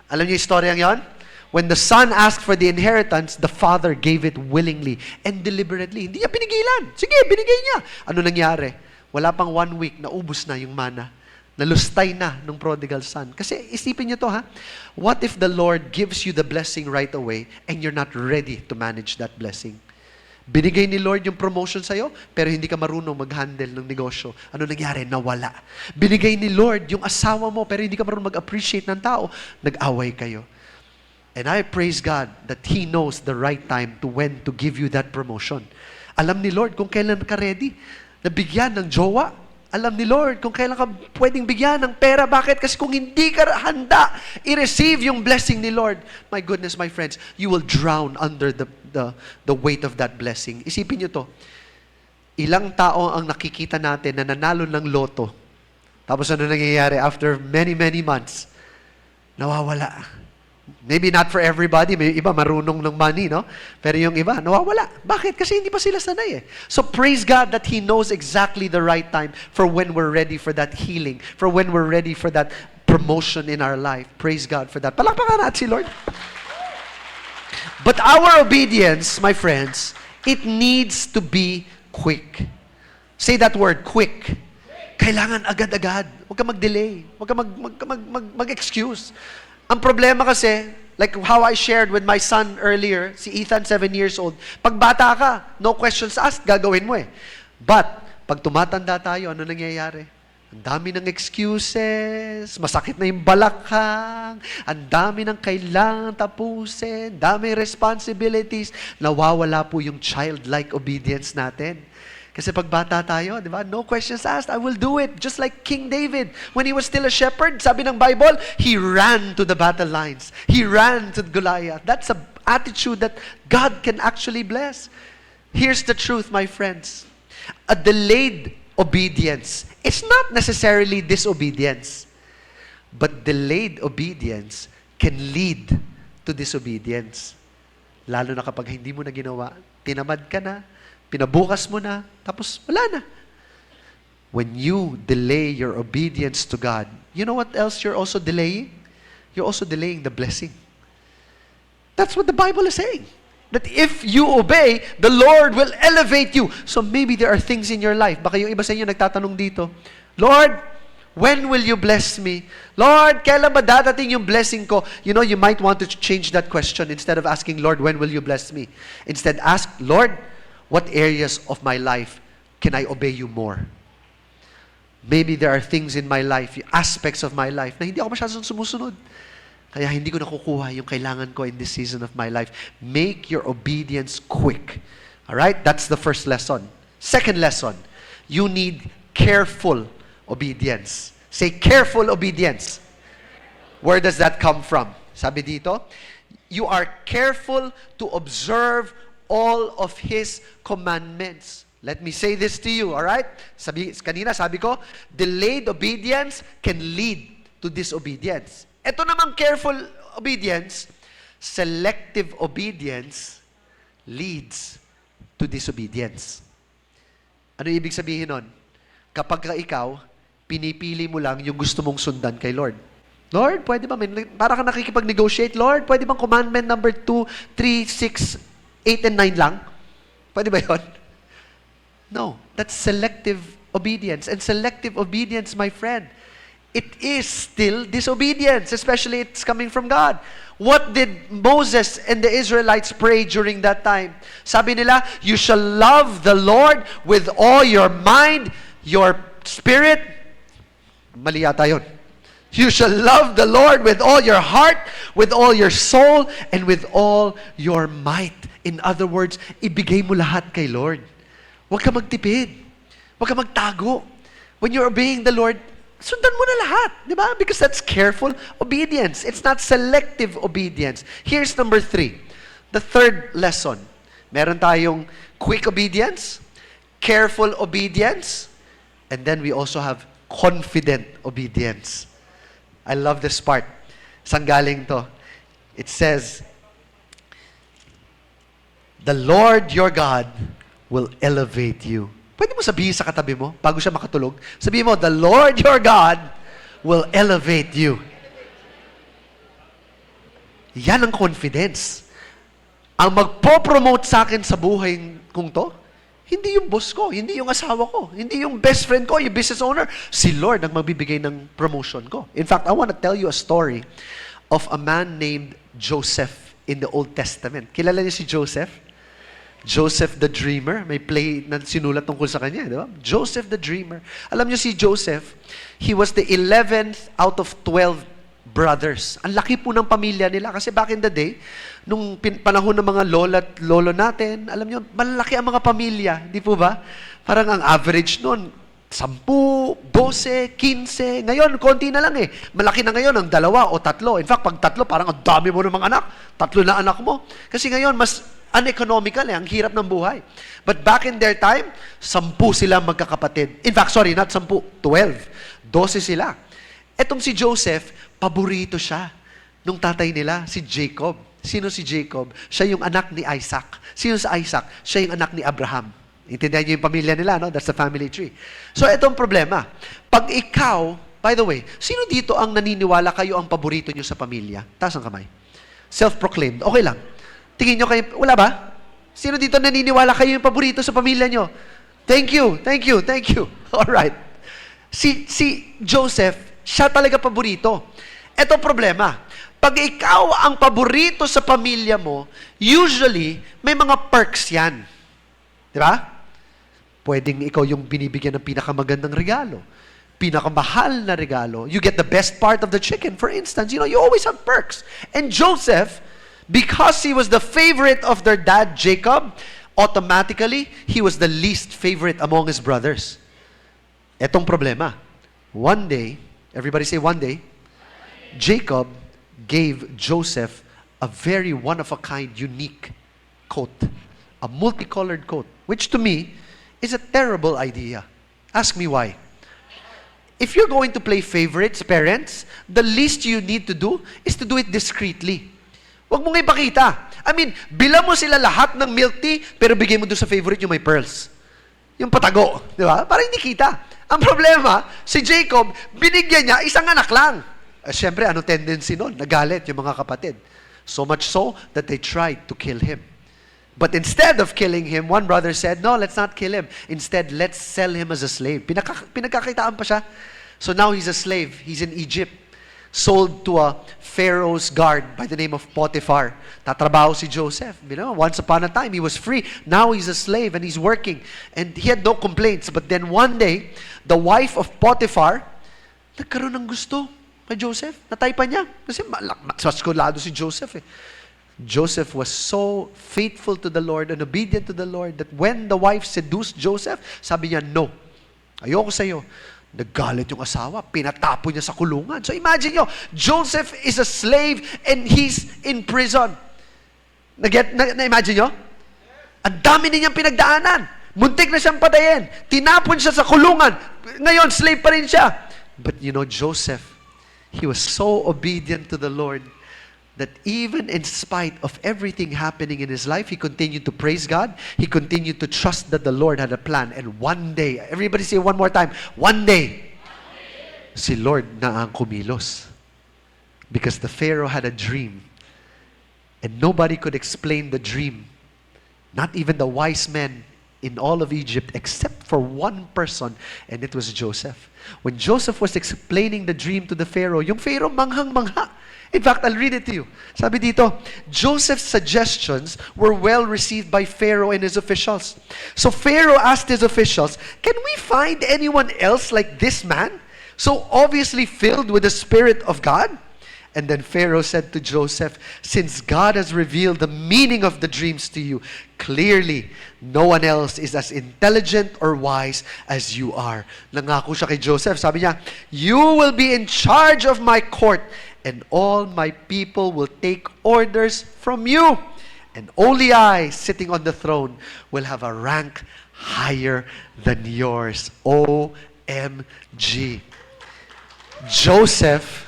Alam niyo yung storyang yon? When the son asked for the inheritance, the father gave it willingly and deliberately. Hindi niya pinigilan. Sige, binigay niya. Ano nangyari? Wala pang 1 week, naubos na yung mana. Nalustay na ng prodigal son. Kasi isipin niyo to, what if the Lord gives you the blessing right away and you're not ready to manage that blessing? Binigay ni Lord yung promotion sa'yo, pero hindi ka marunong mag-handle ng negosyo. Ano nangyari? Nawala. Binigay ni Lord yung asawa mo, pero hindi ka marunong mag-appreciate ng tao. Nag-away kayo. And I praise God that He knows the right time to when to give you that promotion. Alam ni Lord kung kailan ka ready. Nabigyan ng jowa. Alam ni Lord kung kailan ka pwedeng bigyan ng pera. Bakit? Kasi kung hindi ka handa i-receive yung blessing ni Lord, my goodness, my friends, you will drown under the weight of that blessing. Isipin nyo to. Ilang tao ang nakikita natin na nanalo ng loto. Tapos ano nangyayari? After many, many months, nawawala. Maybe not for everybody. May iba marunong ng money, no? Pero yung iba, nawawala. Bakit? Kasi hindi pa sila sanay eh. So praise God that He knows exactly the right time for when we're ready for that healing, for when we're ready for that promotion in our life. Praise God for that. Palakpakan natin si Lord. But our obedience, my friends, it needs to be quick. Say that word, quick. Kailangan agad-agad. Huwag ka mag-delay. Huwag ka mag-excuse. Ang problema kasi, like how I shared with my son earlier, si Ethan, 7 years old, pag bata ka, no questions asked, gagawin mo eh. But, pag tumatanda tayo, ano nangyayari? Ang dami ng excuses, masakit na yung balakang, ang dami ng kailangan tapusin, dami responsibilities, nawawala po yung childlike obedience natin. Kasi pag bata tayo, di ba? No questions asked, I will do it. Just like King David, when he was still a shepherd, sabi ng Bible, he ran to the battle lines. He ran to Goliath. That's an attitude that God can actually bless. Here's the truth, my friends. A delayed obedience, it's not necessarily disobedience. But delayed obedience can lead to disobedience. Lalo na kapag hindi mo na ginawa, tinamad ka na, pinabukas mo na, tapos wala na. When you delay your obedience to God, you know what else you're also delaying? You're also delaying the blessing. That's what the Bible is saying. That if you obey, the Lord will elevate you. So maybe there are things in your life. Baka yung iba sa inyo nagtatanong dito, Lord, when will you bless me? Lord, kailan ba dadating yung blessing ko? You know, you might want to change that question instead of asking, Lord, when will you bless me? Instead, ask, Lord, what areas of my life can I obey you more? Maybe there are things in my life, aspects of my life, na hindi ako masyadong sumusunod. Kaya hindi ko nakukuha yung kailangan ko in this season of my life. Make your obedience quick. Alright? That's the first lesson. Second lesson, you need careful obedience. Say, careful obedience. Where does that come from? Sabi dito, you are careful to observe all of His commandments. Let me say this to you, all right? Kanina sabi ko, delayed obedience can lead to disobedience. Ito namang careful obedience, selective obedience leads to disobedience. Ano ibig sabihin nun? Kapag ikaw, pinipili mo lang yung gusto mong sundan kay Lord. Lord, pwede ba? Para ka nakikipag-negotiate. Lord, pwede bang commandment number 2, 3, 6, 8, and 9 lang? Pwede ba yun? No. That's selective obedience. And selective obedience, my friend, it is still disobedience, especially it's coming from God. What did Moses and the Israelites pray during that time? Sabi nila, you shall love the Lord with all your mind, your spirit. Mali yata yun. You shall love the Lord with all your heart, with all your soul, and with all your might. In other words, ibigay mo lahat kay Lord. Huwag ka magtipid. Huwag ka magtago. When you're obeying the Lord, sundan mo na lahat. Di ba? Because that's careful obedience. It's not selective obedience. Here's number 3. The third lesson. Meron tayong quick obedience, careful obedience, and then we also have confident obedience. I love this part. Saan galing to? It says, the Lord your God will elevate you. Pwede mo sabihin sa katabi mo, bago siya makatulog, sabihin mo, the Lord your God will elevate you. Yan ang confidence. Ang magpo-promote sa akin sa buhay kong to, hindi yung boss ko, hindi yung asawa ko, hindi yung best friend ko, yung business owner. Si Lord ang magbibigay ng promotion ko. In fact, I want to tell you a story of a man named Joseph in the Old Testament. Kilala niyo si Joseph? Joseph the Dreamer. May play na sinulat tungkol sa kanya, di ba? Joseph the Dreamer. Alam niyo si Joseph, he was the 11th out of 12 brothers. Ang laki po ng pamilya nila kasi back in the day, nung panahon ng mga lola at lolo natin, alam niyo, malaki ang mga pamilya, di po ba? Parang ang average noon, 10, 12, 15. Ngayon, konti na lang eh. Malaki na ngayon ang 2 o 3. In fact, pag 3, parang ang dami mo ng mga anak. 3 na anak mo. Kasi ngayon, mas uneconomical eh. Ang hirap ng buhay. But back in their time, 10 sila magkakapatid. In fact, sorry, not 10, 12. 12 sila. Etong si Joseph, paborito siya nung tatay nila, si Jacob. Sino si Jacob? Siya yung anak ni Isaac. Sino si Isaac? Siya yung anak ni Abraham. Intindihan niyo yung pamilya nila, no? That's the family tree. So, itong problema. Pag ikaw, by the way, sino dito ang naniniwala kayo ang paborito niyo sa pamilya? Taas ang kamay. Self-proclaimed. Okay lang. Tingin niyo kayo, wala ba? Sino dito naniniwala kayo yung paborito sa pamilya niyo? Thank you, thank you, thank you. Alright. Si Joseph, siya talaga paborito. Ito problema. Pag ikaw ang paborito sa pamilya mo, usually, may mga perks yan. Di ba? Pwedeng ikaw yung binibigyan ng pinakamagandang regalo. Pinakamahal na regalo. You get the best part of the chicken, for instance. You know, you always have perks. And Joseph, because he was the favorite of their dad, Jacob, automatically, he was the least favorite among his brothers. Etong problema. One day, everybody say one day, Jacob gave Joseph a very one-of-a-kind, unique coat. A multicolored coat. Which to me, is a terrible idea. Ask me why. If you're going to play favorites, parents, the least you need to do is to do it discreetly. Huwag mong ipakita. I mean, bilang mo sila lahat ng milk tea, pero bigay mo doon sa favorite yung may pearls. Yung patago. Di ba? Para hindi kita. Ang problema, si Jacob, binigyan niya isang anak lang. Siyempre, ano tendency nun? Nagalit yung mga kapatid. So much so that they tried to kill him. But instead of killing him, one brother said, no, let's not kill him. Instead, let's sell him as a slave. Pinagkakitaan pa siya. So now he's a slave. He's in Egypt. Sold to a Pharaoh's guard by the name of Potiphar. Tatrabaho si Joseph. You know, once upon a time, he was free. Now he's a slave and he's working. And he had no complaints. But then one day, the wife of Potiphar, nagkaroon ng gusto kay Joseph. Nataypan niya. Kasi mas kulado si Joseph eh. Joseph was so faithful to the Lord and obedient to the Lord that when the wife seduced Joseph, sabi niya, no, ayoko sa'yo. Naggalit yung asawa, pinatapo niya sa kulungan. So imagine nyo, Joseph is a slave and he's in prison. Na-imagine nyo? Ang dami niyang pinagdaanan. Muntik na siyang patayin. Tinapon siya sa kulungan. Ngayon, slave pa rin siya. But you know, Joseph, he was so obedient to the Lord that even in spite of everything happening in his life, he continued to praise God. He continued to trust that the Lord had a plan. And one day, everybody say one more time, one day, si Lord na ang kumilos. Because the Pharaoh had a dream. And nobody could explain the dream. Not even the wise men in all of Egypt, except for one person, and it was Joseph. When Joseph was explaining the dream to the Pharaoh, yung Pharaoh manghang-mangha. In fact, I'll read it to you. Sabi dito, Joseph's suggestions were well received by Pharaoh and his officials. So Pharaoh asked his officials, can we find anyone else like this man? So obviously filled with the Spirit of God? And then Pharaoh said to Joseph, since God has revealed the meaning of the dreams to you, clearly, no one else is as intelligent or wise as you are. Nangako siya kay Joseph. Sabi niya, you will be in charge of my court, and all my people will take orders from you. And only I, sitting on the throne, will have a rank higher than yours. OMG. Joseph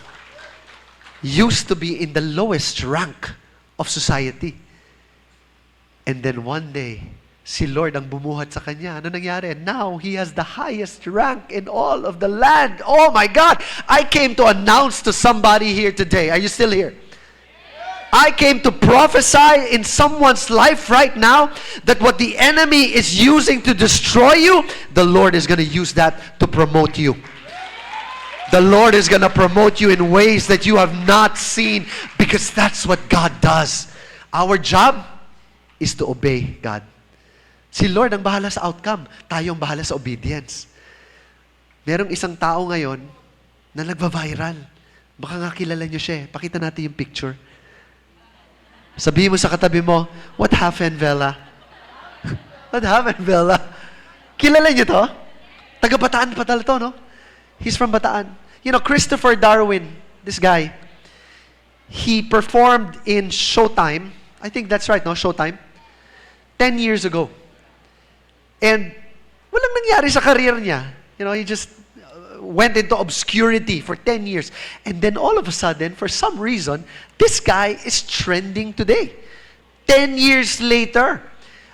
used to be in the lowest rank of society. And then one day, si Lord ang bumuhat sa kanya. Ano nangyari? Now, he has the highest rank in all of the land. Oh my God! I came to announce to somebody here today. Are you still here? I came to prophesy in someone's life right now that what the enemy is using to destroy you, the Lord is going to use that to promote you. The Lord is going to promote you in ways that you have not seen, because that's what God does. Our job is to obey God. Si Lord ang bahala sa outcome. Tayo ang bahala sa obedience. Merong isang tao ngayon na nagva-viral. Baka nga kilala nyo siya. Pakita natin yung picture. Sabihin mo sa katabi mo, what happened, Bella? What happened, Bella? Kilala nyo to? Taga-Bataan pa to, no? He's from Bataan. You know, Christopher Darwin, this guy, he performed in Showtime. I think that's right, no? Showtime. 10 years ago. And walang nangyari sa career niya. You know, he just went into obscurity for 10 years. And then all of a sudden, for some reason, this guy is trending today. 10 years later.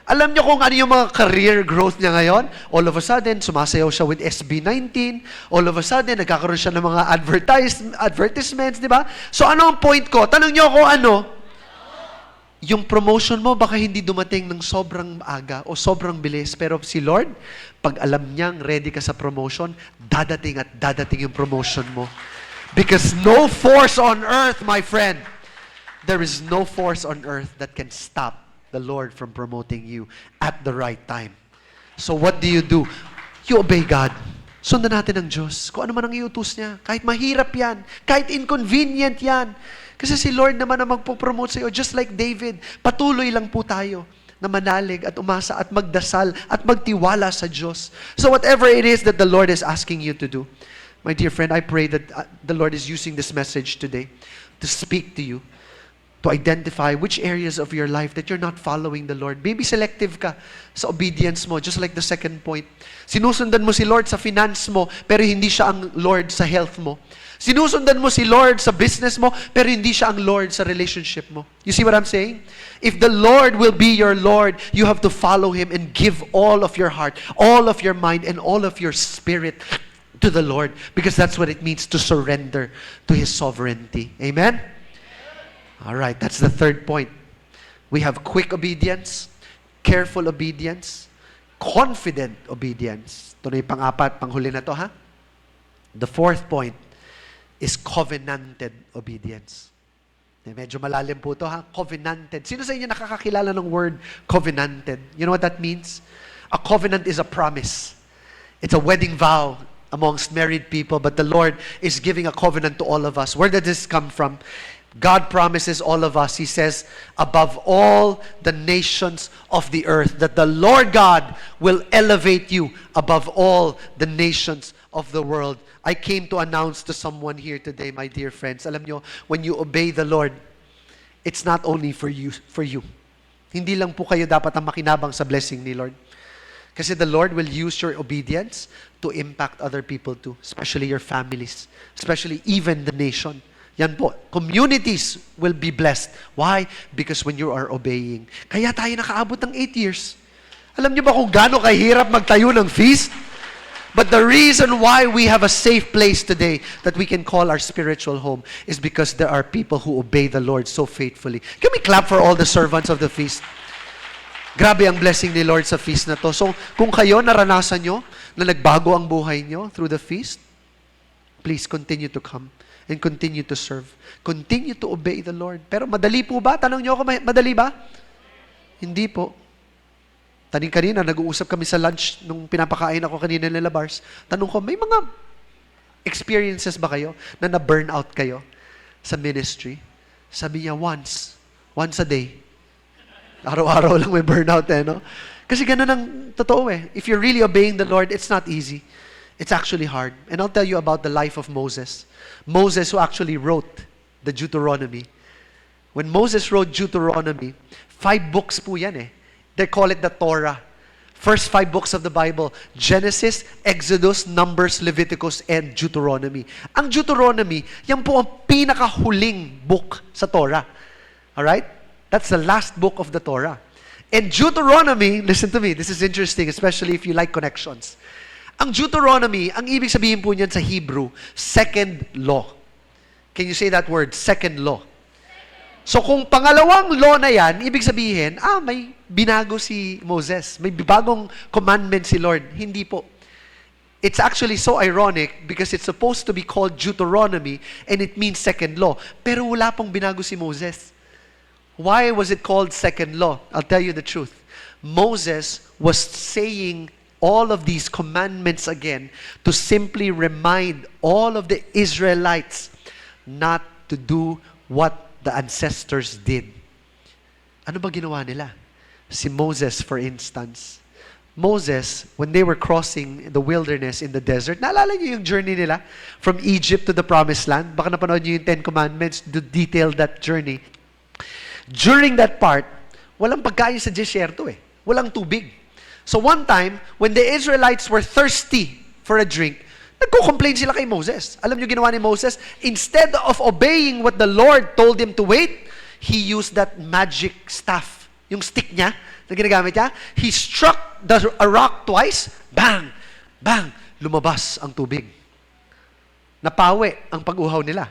Alam niyo kung ano yung mga career growth niya ngayon? All of a sudden, sumasayaw siya with SB19. All of a sudden, nagkakaroon siya ng mga advertisements, di ba? So ano ang point ko? Tanong niyo kung ano? Yung promotion mo, baka hindi dumating ng sobrang aga o sobrang bilis. Pero si Lord, pag alam niyang ready ka sa promotion, dadating at dadating yung promotion mo. Because no force on earth, my friend, there is no force on earth that can stop the Lord from promoting you at the right time. So what do? You obey God. Sundan natin ang Diyos. Kung ano man ang iutos niya. Kahit mahirap yan. Kahit inconvenient yan. Kasi si Lord naman ang magpo-promote sa iyo. Just like David, patuloy lang po tayo na manalig at umasa at magdasal at magtiwala sa Diyos. So whatever it is that the Lord is asking you to do, my dear friend, I pray that the Lord is using this message today to speak to you, to identify which areas of your life that you're not following the Lord. Maybe selective ka sa obedience mo, just like the second point. Sinusundan mo si Lord sa finance mo, pero hindi siya ang Lord sa health mo. Sinusundan mo si Lord sa business mo, pero hindi siya ang Lord sa relationship mo. You see what I'm saying? If the Lord will be your Lord, you have to follow Him and give all of your heart, all of your mind, and all of your spirit to the Lord, because that's what it means to surrender to His sovereignty. Amen? All right, that's the third point. We have quick obedience, careful obedience, confident obedience. Ito na yung pang-apat, panghuli na to, ha? The fourth point is covenanted obedience. Medyo malalim po to, ha? Covenanted. Sino sa inyo nakakakilala ng word covenanted? You know what that means? A covenant is a promise. It's a wedding vow amongst married people, but the Lord is giving a covenant to all of us. Where did this come from? God promises all of us, He says, above all the nations of the earth, that the Lord God will elevate you above all the nations of the world. I came to announce to someone here today, my dear friends, alam nyo, when you obey the Lord, it's not only for you. Hindi lang po kayo dapat ang makinabang sa blessing ni Lord. Kasi the Lord will use your obedience to impact other people too, especially your families, especially even the nation. Yan po, communities will be blessed. Why? Because when you are obeying. Kaya tayo nakaabot ng 8 years. Alam niyo ba kung gaano kahirap magtayo ng feast? But the reason why we have a safe place today that we can call our spiritual home is because there are people who obey the Lord so faithfully. Can we clap for all the servants of the feast? Grabe ang blessing ni Lord sa feast na to. So, kung kayo naranasan nyo na nagbago ang buhay nyo through the feast, please continue to come and continue to serve. Continue to obey the Lord. Pero madali po ba? Tanong nyo ako, madali ba? Hindi po. Kanina, nag-uusap kami sa lunch nung pinapakain ako kanina nila Bars. Tanong ko, may mga experiences ba kayo na na-burn out kayo sa ministry? Sabi niya, once a day. Araw-araw lang may burnout no? Kasi ganun ang totoo If you're really obeying the Lord, it's not easy. It's actually hard. And I'll tell you about the life of Moses. Moses who actually wrote the Deuteronomy. When Moses wrote Deuteronomy, 5 books po yan They call it the Torah. First 5 books of the Bible, Genesis, Exodus, Numbers, Leviticus, and Deuteronomy. Ang Deuteronomy, yan po ang pinakahuling book sa Torah. Alright? That's the last book of the Torah. And Deuteronomy, listen to me, this is interesting, especially if you like connections. Ang Deuteronomy, ang ibig sabihin po niyan sa Hebrew, second law. Can you say that word? Second law. So kung pangalawang law na yan, ibig sabihin, may binago si Moses. May bagong commandment si Lord. Hindi po. It's actually so ironic because it's supposed to be called Deuteronomy and it means second law. Pero wala pong binago si Moses. Why was it called second law? I'll tell you the truth. Moses was saying all of these commandments again to simply remind all of the Israelites not to do what the ancestors did. Ano ba ginawa nila? Si Moses, for instance. Moses, when they were crossing the wilderness in the desert, naalala niyo yung journey nila from Egypt to the Promised Land? Baka napanood niyo yung 10 Commandments to detail that journey. During that part, walang pagkain sa desierto Walang tubig. So one time, when the Israelites were thirsty for a drink, nagko-complain sila kay Moses. Alam niyo ginawa ni Moses? Instead of obeying what the Lord told him to wait, he used that magic staff. Yung stick niya, na ginagamit niya, he struck a rock twice, bang, bang, lumabas ang tubig. Napawi ang pag-uhaw nila.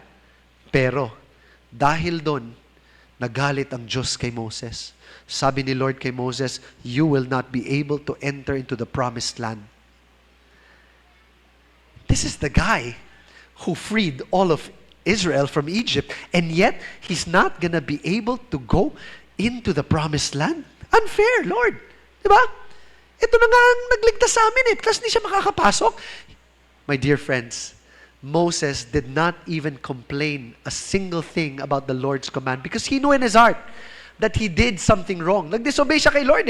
Pero, dahil doon, nagalit ang Diyos kay Moses. Sabi ni Lord kay Moses, you will not be able to enter into the promised land. This is the guy who freed all of Israel from Egypt, and yet he's not gonna be able to go into the promised land. Unfair, Lord. Diba? Ito na nga ang nagligtas sa amin tapos hindi siya makakapasok. My dear friends, Moses did not even complain a single thing about the Lord's command because he knew in his heart that he did something wrong. Nag-disobey siya kay Lord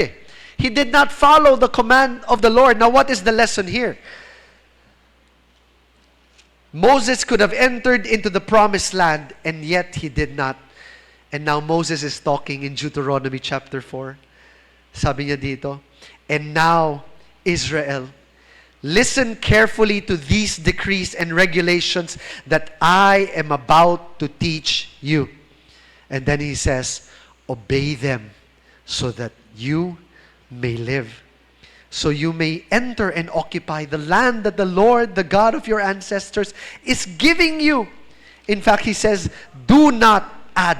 He did not follow the command of the Lord. Now, what is the lesson here? Moses could have entered into the promised land and yet he did not. And now Moses is talking in Deuteronomy chapter 4. Sabi niya dito, and now, Israel, listen carefully to these decrees and regulations that I am about to teach you. And then he says, obey them so that you may live. So you may enter and occupy the land that the Lord, the God of your ancestors, is giving you. In fact, he says, do not add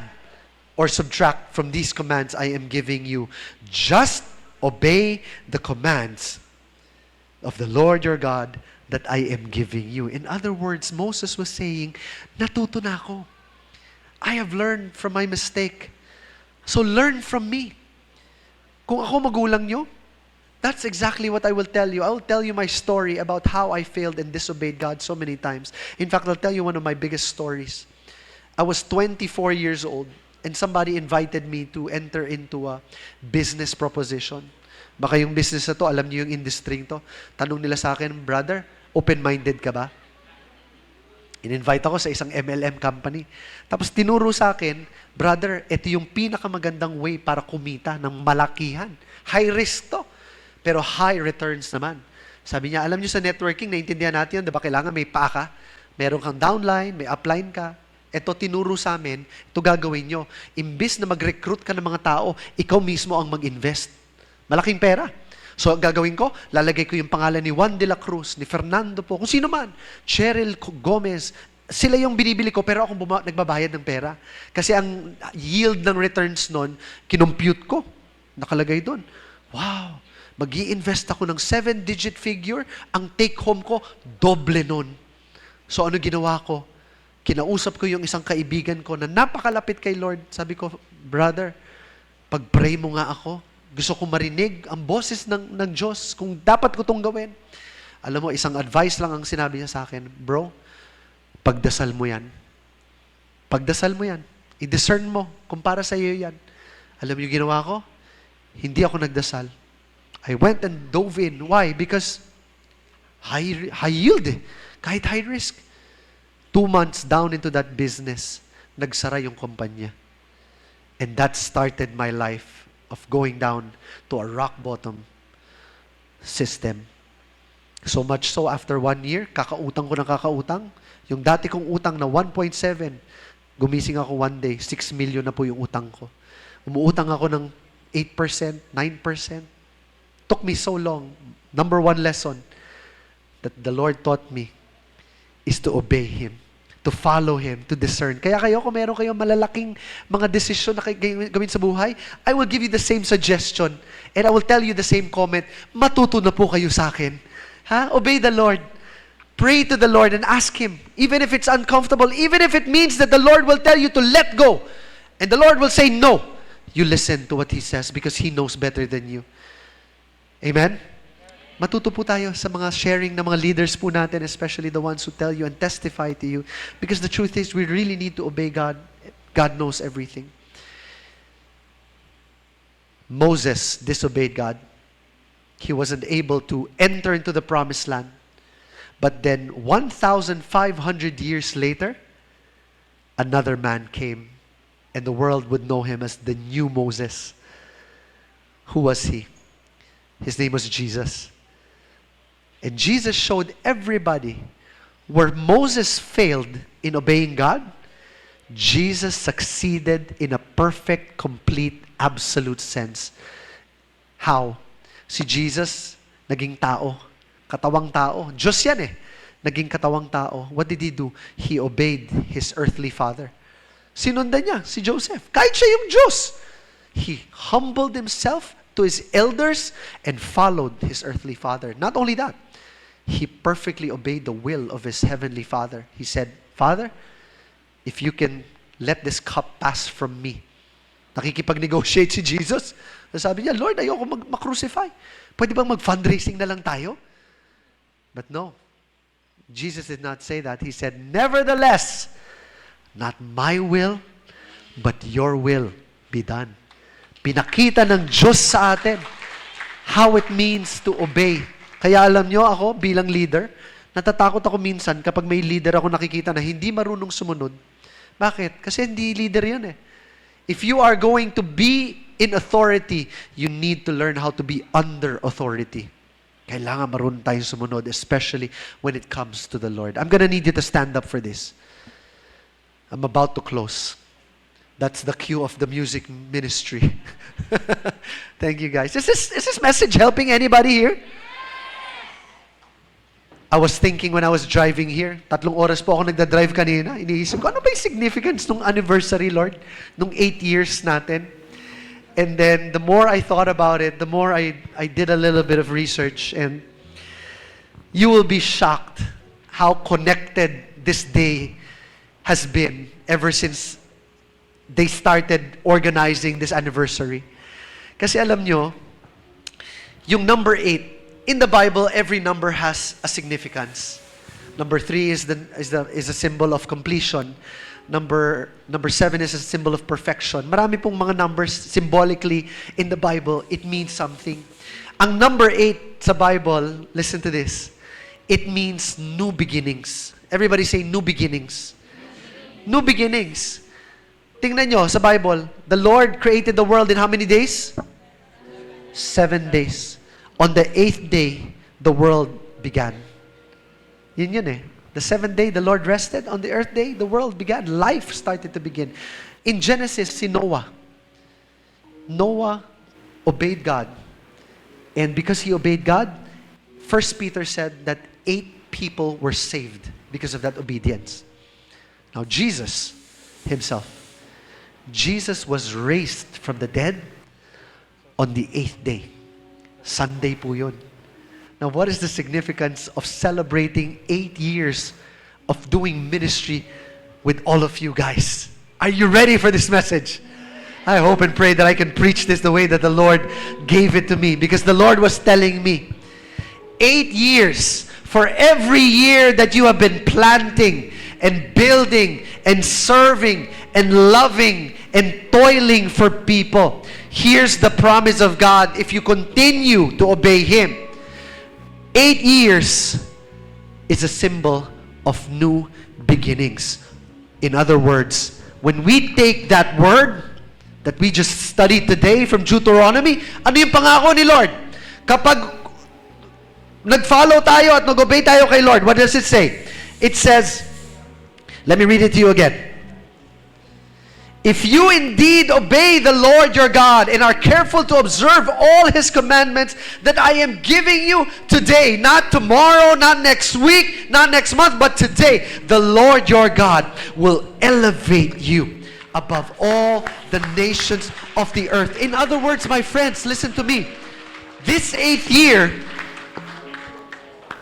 or subtract from these commands I am giving you. Just obey the commands of the Lord your God that I am giving you. In other words, Moses was saying, natuto na ako. I have learned from my mistake. So learn from me. Kung ako magulang nyo, that's exactly what I will tell you. I will tell you my story about how I failed and disobeyed God so many times. In fact, I'll tell you one of my biggest stories. I was 24 years old and somebody invited me to enter into a business proposition. Baka yung business na to, alam niyo yung industry to. Tanong nila sa akin, brother, open-minded ka ba? In-invite ako sa isang MLM company. Tapos tinuro sa akin, brother, ito yung pinakamagandang way para kumita ng malakihan. High risk to. pero high returns naman. Sabi niya, alam niyo sa networking, naintindihan natin yun, diba? Kailangan may paa ka, meron kang downline, may upline ka. Ito tinuro sa amin, ito gagawin nyo. Imbis na mag-recruit ka ng mga tao, ikaw mismo ang mag-invest. Malaking pera. So, ang gagawin ko, lalagay ko yung pangalan ni Juan de la Cruz, ni Fernando po, kung sino man, Cheryl Gomez, sila yung binibili ko, pero akong nagbabayad ng pera. Kasi ang yield ng returns nun, kinompute ko. Nakalagay doon. Wow! Mag-i-invest ako ng 7-digit figure, ang take-home ko, doble nun. So, ano ginawa ko? Kinausap ko yung isang kaibigan ko na napakalapit kay Lord. Sabi ko, brother, pag-pray mo nga ako. Gusto ko marinig ang boses ng Diyos kung dapat ko itong gawin. Alam mo, isang advice lang ang sinabi niya sa akin, bro, pagdasal mo yan. Pagdasal mo yan. I-discern mo kung para sa iyo yan. Alam niyo ginawa ko? Hindi ako nagdasal. I went and dove in. Why? Because high yield eh. Kahit high risk. 2 months down into that business, nagsara yung kumpanya. And that started my life of going down to a rock bottom system. So much so, after 1 year, kakautang ko ng kakautang. Yung dati kong utang na 1.7, gumising ako one day, 6 million na po yung utang ko. Umuutang ako ng 8%, 9%. Took me so long. Number 1 lesson that the Lord taught me is to obey Him, to follow Him, to discern. Kaya kayo, kung meron kayong malalaking mga desisyon na gawin sa buhay, I will give you the same suggestion and I will tell you the same comment. Matuto na po kayo sa akin. Ha? Obey the Lord. Pray to the Lord and ask Him, even if it's uncomfortable, even if it means that the Lord will tell you to let go, and the Lord will say no. You listen to what He says because He knows better than you. Amen? Matuto po tayo sa mga sharing ng mga leaders po natin, especially the ones who tell you and testify to you. Because the truth is, we really need to obey God. God knows everything. Moses disobeyed God. He wasn't able to enter into the promised land. But then, 1,500 years later, another man came, and the world would know him as the new Moses. Who was he? His name was Jesus. And Jesus showed everybody where Moses failed in obeying God, Jesus succeeded in a perfect, complete, absolute sense. How? Si Jesus, naging tao. Katawang tao. Diyos yan eh. Naging katawang tao. What did He do? He obeyed His earthly father. Sinundan niya si Joseph. Kahit siya yung Diyos. He humbled Himself to His elders and followed His earthly father. Not only that, He perfectly obeyed the will of His heavenly Father. He said, Father, if you can let this cup pass from me. Nakikipag-negotiate si Jesus. Sabi niya, Lord, ayoko mag-crucify. Pwede bang mag-fundraising na lang tayo? But no. Jesus did not say that. He said, nevertheless, not my will, but your will be done. Pinakita ng Diyos sa atin how it means to obey. Kaya alam nyo, ako bilang leader, natatakot ako minsan kapag may leader ako nakikita na hindi marunong sumunod. Bakit? Kasi hindi leader yun eh. If you are going to be in authority, you need to learn how to be under authority. Kailangan marunong tayong sumunod, especially when it comes to the Lord. I'm gonna need you to stand up for this. I'm about to close. That's the cue of the music ministry. Thank you guys. Is this message helping anybody here? I was thinking when I was driving here, 3 oras po ako nagda-drive kanina, iniisip ko, ano ba yung significance nung anniversary, Lord? Nung 8 years natin? And then, the more I thought about it, the more I did a little bit of research, and you will be shocked how connected this day has been ever since they started organizing this anniversary. Kasi alam nyo, yung number 8, in the Bible, every number has a significance. Number 3 is a symbol of completion. Number 7 is a symbol of perfection. Marami pong mga numbers symbolically in the Bible, it means something. Ang number 8 sa Bible, listen to this, it means new beginnings. Everybody say new beginnings. New beginnings. Tingnan nyo sa Bible, the Lord created the world in how many days? 7 days. On the 8th day, the world began. Yun eh. The 7th day, the Lord rested. On the earth day, the world began. Life started to begin. In Genesis, si Noah. Noah obeyed God. And because he obeyed God, 1 Peter said that 8 people were saved because of that obedience. Now Jesus himself, Jesus was raised from the dead on the 8th day. Sunday po yun. Now what is the significance of celebrating 8 years of doing ministry with all of you guys? Are you ready for this message? I hope and pray that I can preach this the way that the Lord gave it to me, because the Lord was telling me, 8 years, for every year that you have been planting and building and serving and loving and toiling for people, here's the promise of God if you continue to obey Him. 8 years is a symbol of new beginnings. In other words, when we take that word that we just studied today from Deuteronomy, ano yung pangako ni Lord? Kapag nag-follow tayo at nag-obey tayo kay Lord, what does it say? It says, let me read it to you again. If you indeed obey the Lord your God and are careful to observe all His commandments that I am giving you today, not tomorrow, not next week, not next month, but today, the Lord your God will elevate you above all the nations of the earth. In other words, my friends, listen to me. This 8th year,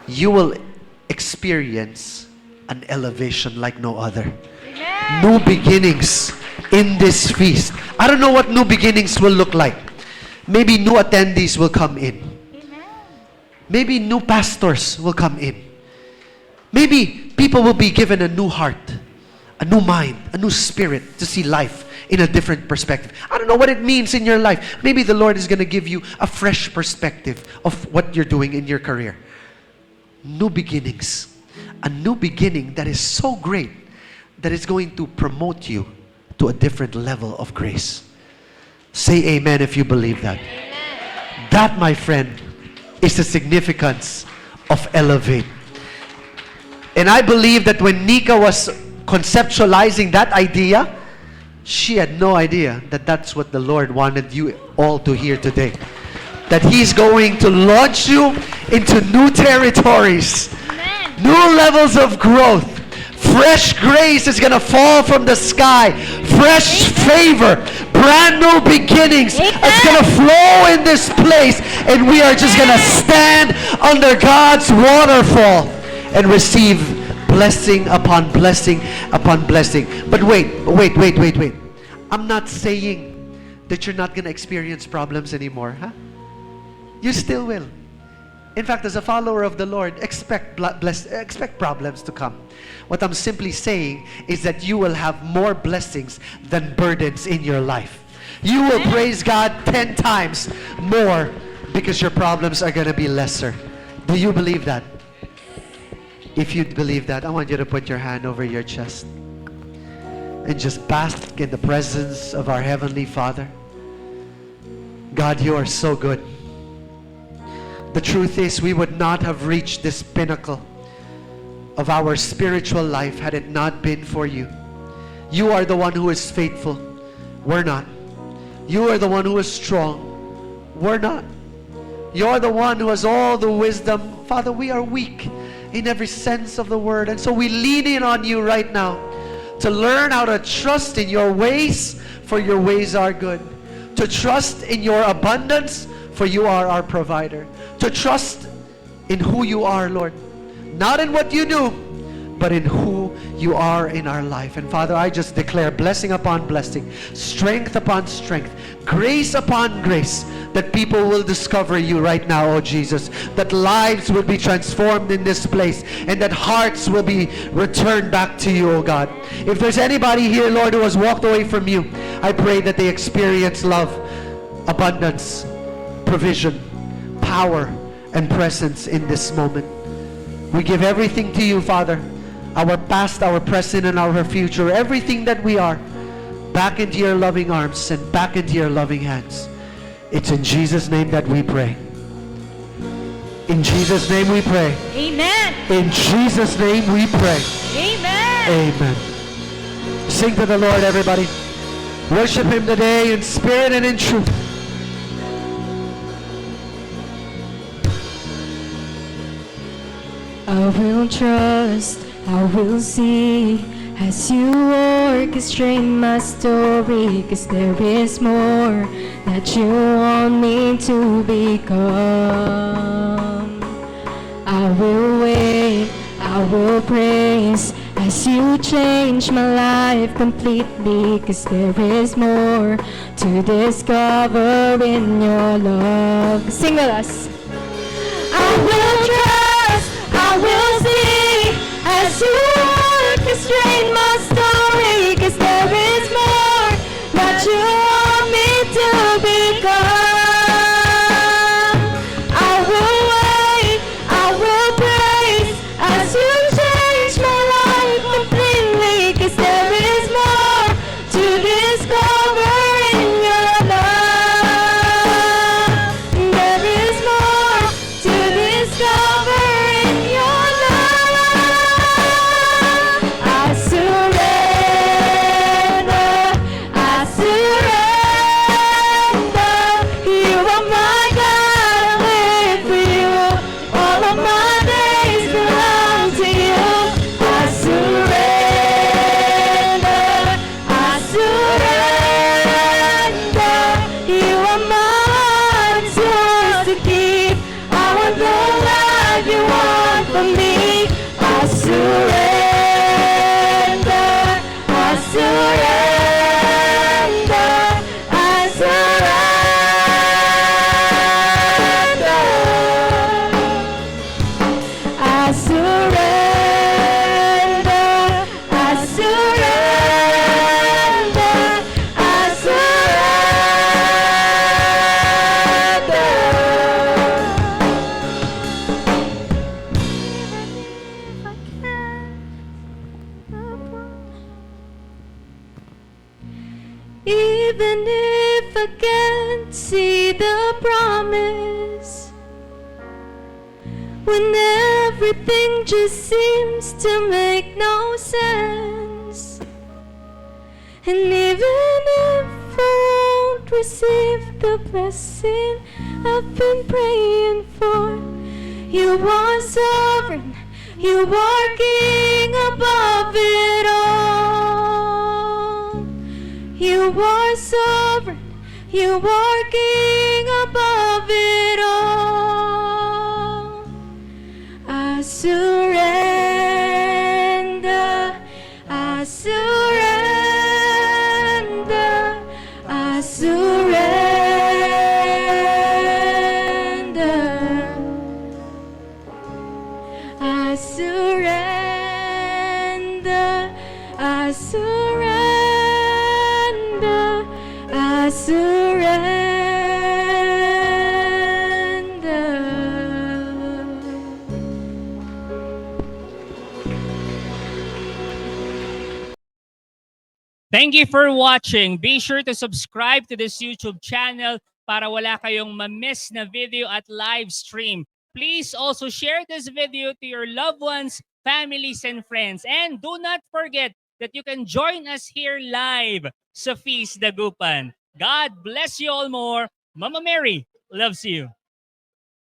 you will experience an elevation like no other. Amen. New beginnings in this feast. I don't know what new beginnings will look like. Maybe new attendees will come in. Amen. Maybe new pastors will come in. Maybe people will be given a new heart, a new mind, a new spirit to see life in a different perspective. I don't know what it means in your life. Maybe the Lord is going to give you a fresh perspective of what you're doing in your career. New beginnings. A new beginning that is so great that it's going to promote you to a different level of grace. Say amen if you believe that. Amen. That, my friend, is the significance of elevate. And I believe that when Nika was conceptualizing that idea, she had no idea that that's what the Lord wanted you all to hear today. That He's going to launch you into new territories, Amen. new levels of growth. Fresh grace is going to fall from the sky. Fresh favor. Brand new beginnings. It's going to flow in this place. And we are just going to stand under God's waterfall and receive blessing upon blessing upon blessing. But wait. I'm not saying that you're not going to experience problems anymore. Huh? You still will. In fact, as a follower of the Lord, expect problems to come. What I'm simply saying is that you will have more blessings than burdens in your life. You will praise God 10 times more because your problems are going to be lesser. Do you believe that? If you believe that, I want you to put your hand over your chest and just bask in the presence of our Heavenly Father. God, you are so good. The truth is, we would not have reached this pinnacle of our spiritual life had it not been for you. You are the one who is faithful. We're not. You are the one who is strong. We're not. You're the one who has all the wisdom. Father, we are weak in every sense of the word. And so we lean in on you right now to learn how to trust in your ways, for your ways are good. To trust in your abundance, for you are our provider. To trust in who you are, Lord. Not in what you do, but in who you are in our life. And Father, I just declare blessing upon blessing, strength upon strength, grace upon grace, that people will discover you right now, oh Jesus. That lives will be transformed in this place, and that hearts will be returned back to you, oh God. If there's anybody here, Lord, who has walked away from you, I pray that they experience love, abundance, provision, power, and presence in this moment. We give everything to you, Father. Our past, our present, and our future, everything that we are, back into your loving arms and back into your loving hands. It's in Jesus' name that we pray. In Jesus' name we pray. Amen. In Jesus' name we pray. Amen. Amen. Sing to the Lord, everybody. Worship Him today in spirit and in truth. I will trust, I will see as you orchestrate my story, 'cause there is more that you want me to become. I will wait, I will praise as you change my life completely, 'cause there is more to discover in your love. Sing with us. I will trust, I will see as you orchestrate my story, 'cause there is more that you want me to become. I will wait, I will praise as you change my life completely, 'cause there is more to discover in your love. There is more to discover in your love. I surrender, I surrender. You are my God, I live for you. All of my days belong to you. I surrender, I surrender. You are mine, it's yours to keep. I want the life you want for me. I surrender, I surrender, I surrender. I surrender, I surrender, I surrender. Even if I can't see the promise, when everything just seems to make no sense, and even if I won't receive the blessing I've been praying for, you are sovereign, you are king above it all. You are sovereign, you are king above it all. I surrender, I surrender, I surrender. I surrender, I surrender, I surrender. Thank you for watching. Be sure to subscribe to this YouTube channel para wala kayong ma-miss na video at live stream. Please also share this video to your loved ones, families, and friends. And do not forget that you can join us here live sa Feast Dagupan. God bless you all more. Mama Mary loves you.